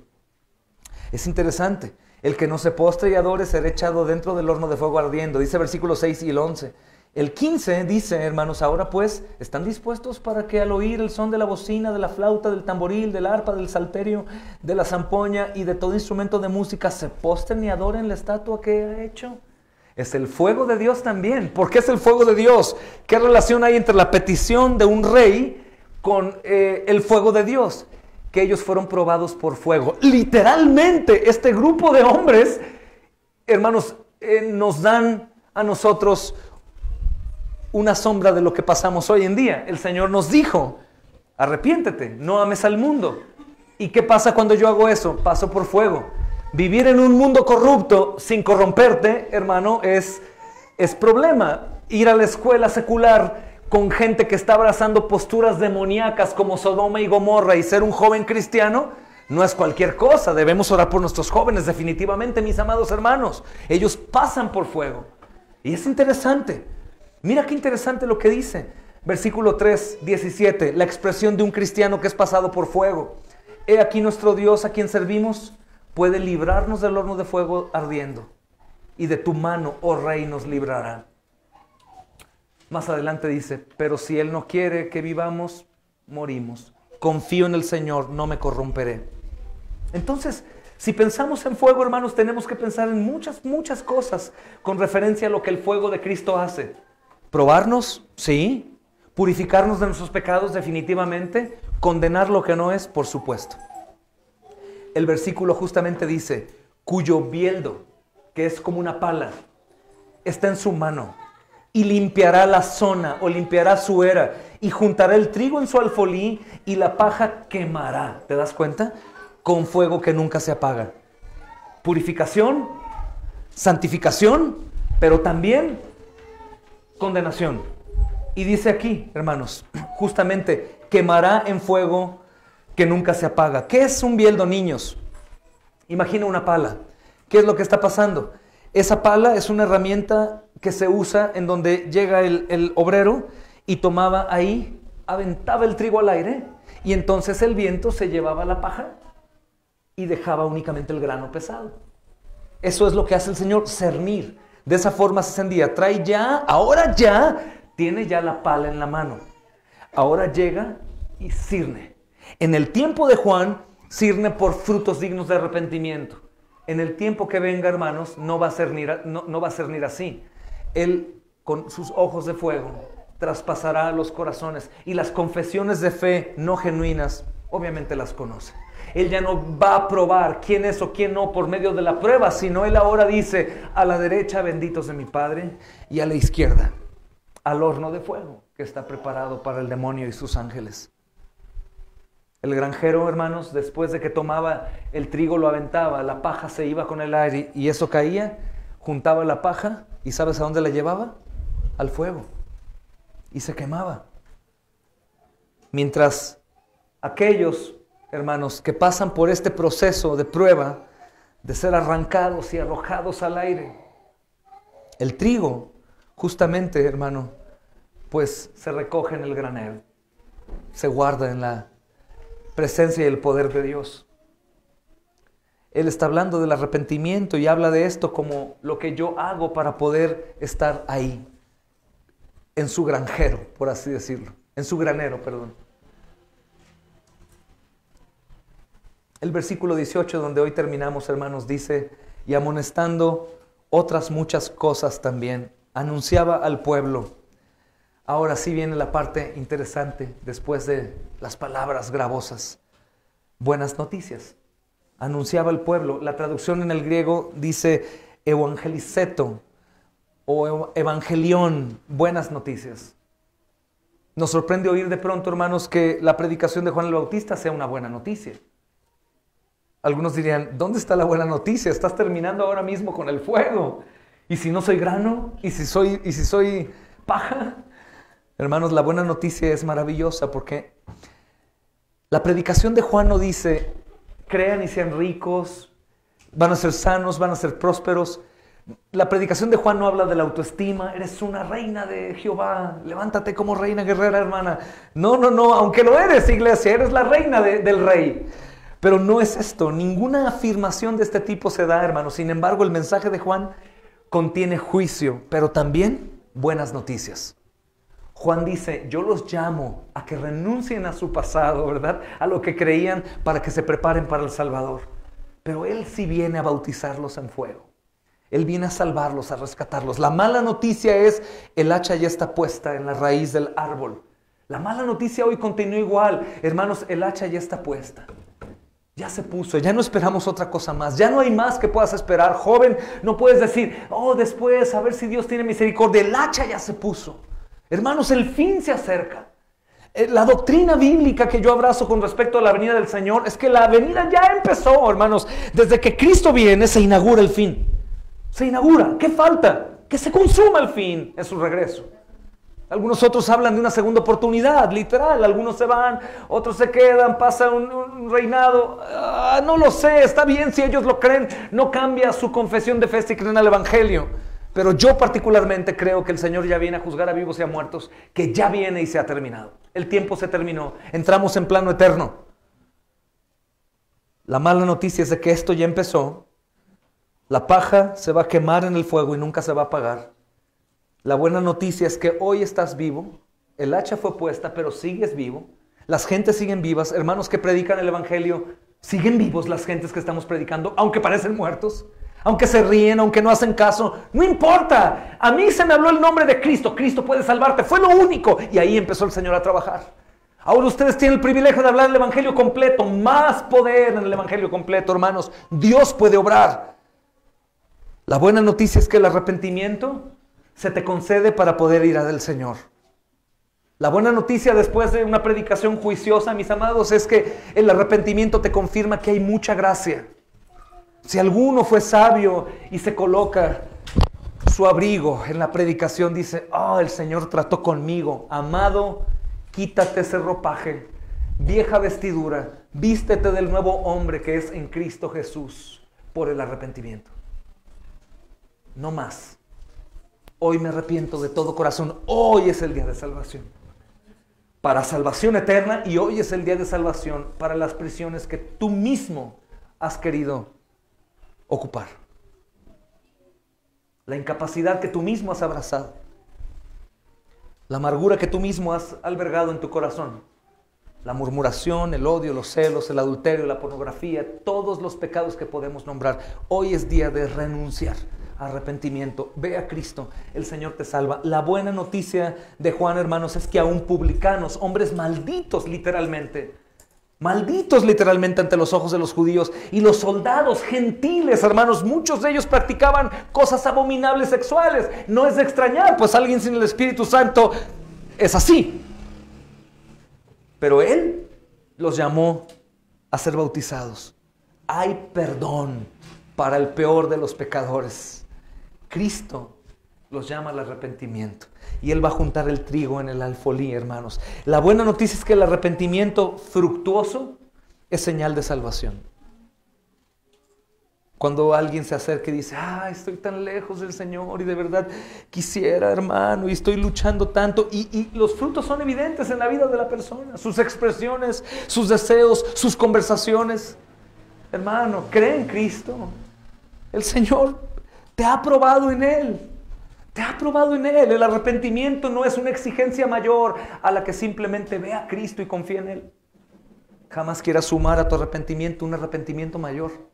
Es interesante, el que no se postre y adore será echado dentro del horno de fuego ardiendo. Dice versículo 6 y el 11. El 15 dice, hermanos, ahora pues, ¿están dispuestos para que al oír el son de la bocina, de la flauta, del tamboril, del arpa, del salterio, de la zampoña y de todo instrumento de música se postren y adoren la estatua que ha hecho? Es el fuego de Dios también. ¿Por qué es el fuego de Dios? ¿Qué relación hay entre la petición de un rey con el fuego de Dios? Que ellos fueron probados por fuego. Literalmente, este grupo de hombres, hermanos, nos dan a nosotros una sombra de lo que pasamos hoy en día. El Señor nos dijo, arrepiéntete, no ames al mundo. ¿Y qué pasa cuando yo hago eso? Paso por fuego. Vivir en un mundo corrupto sin corromperte, hermano, es problema. Ir a la escuela secular con gente que está abrazando posturas demoníacas como Sodoma y Gomorra y ser un joven cristiano no es cualquier cosa. Debemos orar por nuestros jóvenes, definitivamente, mis amados hermanos. Ellos pasan por fuego. Y es interesante. Mira qué interesante lo que dice. Versículo 3:17, la expresión de un cristiano que es pasado por fuego. He aquí nuestro Dios a quien servimos puede librarnos del horno de fuego ardiendo. Y de tu mano, oh Rey, nos librará. Más adelante dice, pero si Él no quiere que vivamos, morimos. Confío en el Señor, no me corromperé. Entonces, si pensamos en fuego, hermanos, tenemos que pensar en muchas cosas con referencia a lo que el fuego de Cristo hace. Probarnos, sí. Purificarnos de nuestros pecados, definitivamente. Condenar lo que no es, por supuesto. El versículo justamente dice, cuyo bieldo, que es como una pala, está en su mano, y limpiará la zona, o limpiará su era, y juntará el trigo en su alfolí, y la paja quemará. ¿Te das cuenta? Con fuego que nunca se apaga. Purificación, santificación, pero también condenación. Y dice aquí, hermanos, justamente, quemará en fuego que nunca se apaga. ¿Qué es un bieldo, niños? Imagina una pala. ¿Qué es lo que está pasando? Esa pala es una herramienta que se usa en donde llega el obrero y tomaba ahí, aventaba el trigo al aire y entonces el viento se llevaba la paja y dejaba únicamente el grano pesado. Eso es lo que hace el Señor, cernir. De esa forma se encendía. Trae ya, ahora ya, tiene ya la pala en la mano. Ahora llega y cirne. En el tiempo de Juan, cirne por frutos dignos de arrepentimiento. En el tiempo que venga, hermanos, no va a cernir así. Él, con sus ojos de fuego, traspasará los corazones y las confesiones de fe no genuinas, obviamente las conoce. Él ya no va a probar quién es o quién no por medio de la prueba, sino Él ahora dice, a la derecha benditos de mi Padre y a la izquierda al horno de fuego que está preparado para el demonio y sus ángeles. El granjero, hermanos, después de que tomaba el trigo, lo aventaba, la paja se iba con el aire y eso caía, juntaba la paja y ¿sabes a dónde la llevaba? Al fuego. Y se quemaba. Mientras aquellos, hermanos, que pasan por este proceso de prueba, de ser arrancados y arrojados al aire, el trigo, justamente, hermano, pues se recoge en el granero, se guarda en la presencia y el poder de Dios. Él está hablando del arrepentimiento y habla de esto como lo que yo hago para poder estar ahí, en su granjero, por así decirlo, en su granero, perdón. El versículo 18, donde hoy terminamos, hermanos, dice, y amonestando otras muchas cosas también, anunciaba al pueblo. Ahora sí viene la parte interesante, después de las palabras gravosas. Buenas noticias. Anunciaba al pueblo. La traducción en el griego dice evangelizeto o evangelión, buenas noticias. Nos sorprende oír de pronto, hermanos, que la predicación de Juan el Bautista sea una buena noticia. Algunos dirían, ¿dónde está la buena noticia? Estás terminando ahora mismo con el fuego. ¿Y si no soy grano? ¿Y si soy paja? Hermanos, la buena noticia es maravillosa porque la predicación de Juan no dice, crean y sean ricos, van a ser sanos, van a ser prósperos. La predicación de Juan no habla de la autoestima. Eres una reina de Jehová. Levántate como reina guerrera, hermana. No, no, no. Aunque lo eres, iglesia. Eres la reina del rey. Pero no es esto. Ninguna afirmación de este tipo se da, hermanos. Sin embargo, el mensaje de Juan contiene juicio, pero también buenas noticias. Juan dice, yo los llamo a que renuncien a su pasado, ¿verdad? A lo que creían, para que se preparen para el Salvador. Pero Él sí viene a bautizarlos en fuego. Él viene a salvarlos, a rescatarlos. La mala noticia es, el hacha ya está puesta en la raíz del árbol. La mala noticia hoy continúa igual. Hermanos, el hacha ya está puesta. Ya se puso, ya no esperamos otra cosa más. Ya no hay más que puedas esperar. Joven, no puedes decir, oh, después, a ver si Dios tiene misericordia. El hacha ya se puso. Hermanos, el fin se acerca. La doctrina bíblica que yo abrazo con respecto a la venida del Señor es que la venida ya empezó, hermanos. Desde que Cristo viene, se inaugura el fin. Se inaugura. ¿Qué falta? Que se consuma el fin en su regreso. Algunos otros hablan de una segunda oportunidad, literal. Algunos se van, otros se quedan, pasa un reinado. No lo sé, está bien si ellos lo creen. No cambia su confesión de fe si creen al Evangelio. Pero yo particularmente creo que el Señor ya viene a juzgar a vivos y a muertos, que ya viene y se ha terminado. El tiempo se terminó, entramos en plano eterno. La mala noticia es de que esto ya empezó. La paja se va a quemar en el fuego y nunca se va a apagar. La buena noticia es que hoy estás vivo, el hacha fue puesta, pero sigues vivo. Las gentes siguen vivas, hermanos que predican el Evangelio, siguen vivos las gentes que estamos predicando, aunque parecen muertos. Aunque se ríen, aunque no hacen caso, no importa. A mí se me habló el nombre de Cristo. Cristo puede salvarte, fue lo único. Y ahí empezó el Señor a trabajar. Ahora ustedes tienen el privilegio de hablar el Evangelio completo. Más poder en el Evangelio completo, hermanos. Dios puede obrar. La buena noticia es que el arrepentimiento se te concede para poder ir a del Señor. La buena noticia después de una predicación juiciosa, mis amados, es que el arrepentimiento te confirma que hay mucha gracia. Si alguno fue sabio y se coloca su abrigo en la predicación, dice, el Señor trató conmigo. Amado, quítate ese ropaje, vieja vestidura, vístete del nuevo hombre que es en Cristo Jesús por el arrepentimiento. No más. Hoy me arrepiento de todo corazón. Hoy es el día de salvación. Para salvación eterna, y hoy es el día de salvación para las prisiones que tú mismo has querido ocupar. La incapacidad que tú mismo has abrazado. La amargura que tú mismo has albergado en tu corazón. La murmuración, el odio, los celos, el adulterio, la pornografía, todos los pecados que podemos nombrar. Hoy es día de renunciar, arrepentimiento. Ve a Cristo, el Señor te salva. La buena noticia de Juan, hermanos, es que aún publicanos, hombres malditos literalmente ante los ojos de los judíos, y los soldados gentiles, hermanos, muchos de ellos practicaban cosas abominables sexuales. No es de extrañar, pues alguien sin el Espíritu Santo es así. Pero Él los llamó a ser bautizados. Hay perdón para el peor de los pecadores. Cristo los llama al arrepentimiento. Y Él va a juntar el trigo en el alfolí, hermanos. La buena noticia es que el arrepentimiento fructuoso es señal de salvación. Cuando alguien se acerca y dice, estoy tan lejos del Señor y de verdad quisiera, hermano, y estoy luchando tanto. Y los frutos son evidentes en la vida de la persona. Sus expresiones, sus deseos, sus conversaciones. Hermano, cree en Cristo. El Señor te ha probado en Él. Te ha probado en Él. El arrepentimiento no es una exigencia mayor a la que simplemente ve a Cristo y confía en Él. Jamás quieras sumar a tu arrepentimiento un arrepentimiento mayor.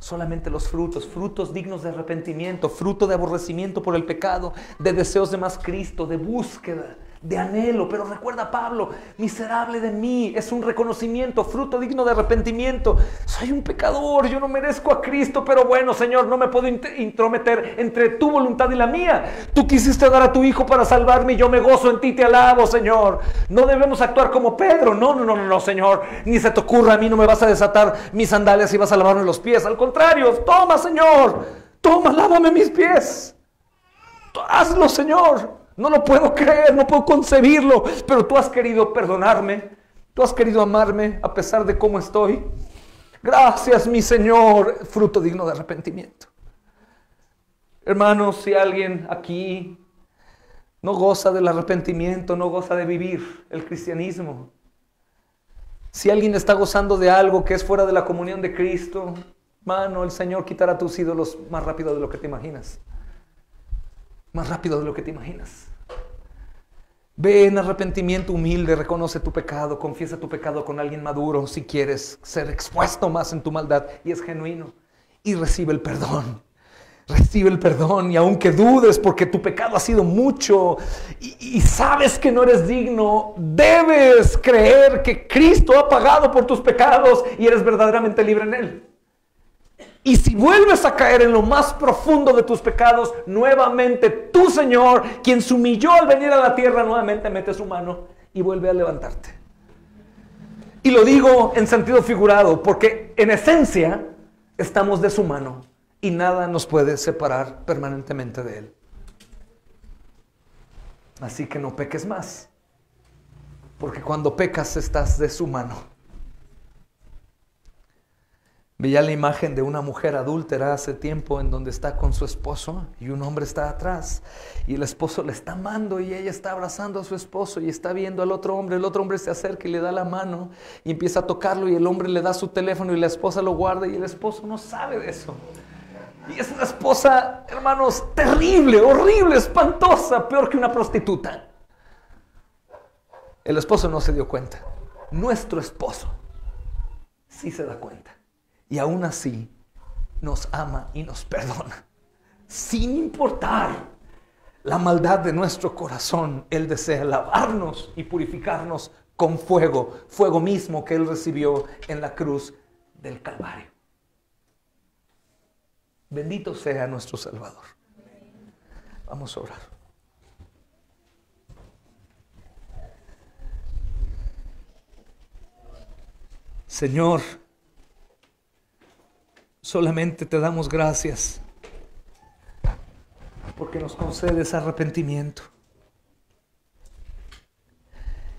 Solamente los frutos dignos de arrepentimiento, fruto de aborrecimiento por el pecado, de deseos de más Cristo, de búsqueda, de anhelo. Pero recuerda Pablo, miserable de mí, es un reconocimiento, fruto digno de arrepentimiento. Soy un pecador, yo no merezco a Cristo, pero bueno, Señor, no me puedo intrometer entre tu voluntad y la mía. Tú quisiste dar a tu Hijo para salvarme y yo me gozo en ti, te alabo, Señor. No debemos actuar como Pedro, no, Señor, ni se te ocurra, a mí no me vas a desatar mis sandalias y vas a lavarme los pies. Al contrario, toma, Señor, toma, lávame mis pies. Hazlo, Señor. No lo puedo creer, no puedo concebirlo, pero tú has querido perdonarme, tú has querido amarme a pesar de cómo estoy. Gracias, mi Señor, fruto digno de arrepentimiento. Hermanos, si alguien aquí no goza del arrepentimiento, no goza de vivir el cristianismo, si alguien está gozando de algo que es fuera de la comunión de Cristo, hermano, el Señor quitará tus ídolos más rápido de lo que te imaginas. Más rápido de lo que te imaginas. Ve en arrepentimiento humilde, reconoce tu pecado, confiesa tu pecado con alguien maduro si quieres ser expuesto más en tu maldad y es genuino. Y recibe el perdón. Recibe el perdón y aunque dudes porque tu pecado ha sido mucho y sabes que no eres digno, debes creer que Cristo ha pagado por tus pecados y eres verdaderamente libre en Él. Y si vuelves a caer en lo más profundo de tus pecados, nuevamente tu Señor, quien se humilló al venir a la tierra, nuevamente mete su mano y vuelve a levantarte. Y lo digo en sentido figurado, porque en esencia estamos de su mano y nada nos puede separar permanentemente de Él. Así que no peques más, porque cuando pecas estás de su mano. Veía la imagen de una mujer adúltera hace tiempo en donde está con su esposo y un hombre está atrás y el esposo le está amando y ella está abrazando a su esposo y está viendo al otro hombre. El otro hombre se acerca y le da la mano y empieza a tocarlo y el hombre le da su teléfono y la esposa lo guarda y el esposo no sabe de eso. Y es una esposa, hermanos, terrible, horrible, espantosa, peor que una prostituta. El esposo no se dio cuenta. Nuestro esposo sí se da cuenta. Y aún así nos ama y nos perdona. Sin importar la maldad de nuestro corazón, Él desea lavarnos y purificarnos con fuego. Fuego mismo que Él recibió en la cruz del Calvario. Bendito sea nuestro Salvador. Vamos a orar. Señor, solamente te damos gracias porque nos concedes arrepentimiento.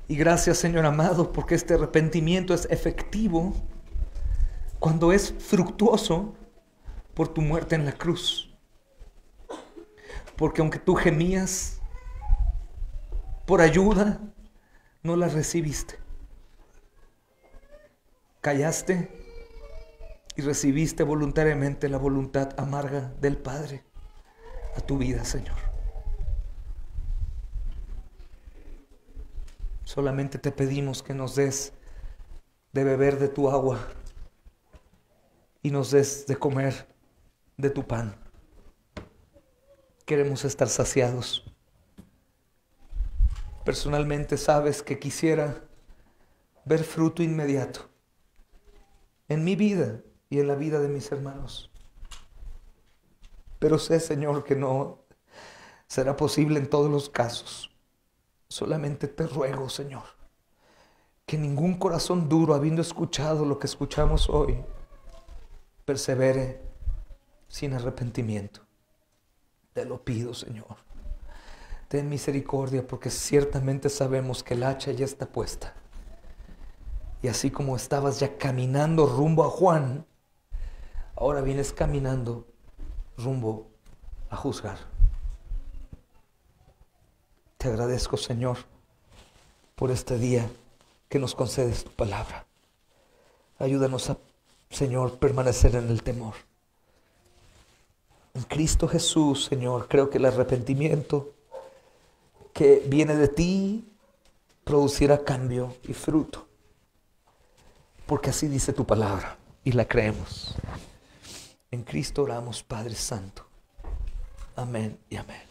Y gracias, Señor amado, porque este arrepentimiento es efectivo cuando es fructuoso por tu muerte en la cruz. Porque aunque tú gemías por ayuda, no la recibiste. Callaste y recibiste voluntariamente la voluntad amarga del Padre a tu vida, Señor. Solamente te pedimos que nos des de beber de tu agua y nos des de comer de tu pan. Queremos estar saciados. Personalmente sabes que quisiera ver fruto inmediato en mi vida y en la vida de mis hermanos. Pero sé, Señor, que no será posible en todos los casos. Solamente te ruego, Señor, que ningún corazón duro, habiendo escuchado lo que escuchamos hoy, persevere sin arrepentimiento. Te lo pido, Señor. Ten misericordia, porque ciertamente sabemos que el hacha ya está puesta. Y así como estabas ya caminando rumbo a Juan, ahora vienes caminando rumbo a juzgar. Te agradezco, Señor, por este día que nos concedes tu palabra. Ayúdanos a, Señor, permanecer en el temor. En Cristo Jesús, Señor, creo que el arrepentimiento que viene de ti producirá cambio y fruto. Porque así dice tu palabra y la creemos. En Cristo oramos, Padre Santo. Amén y amén.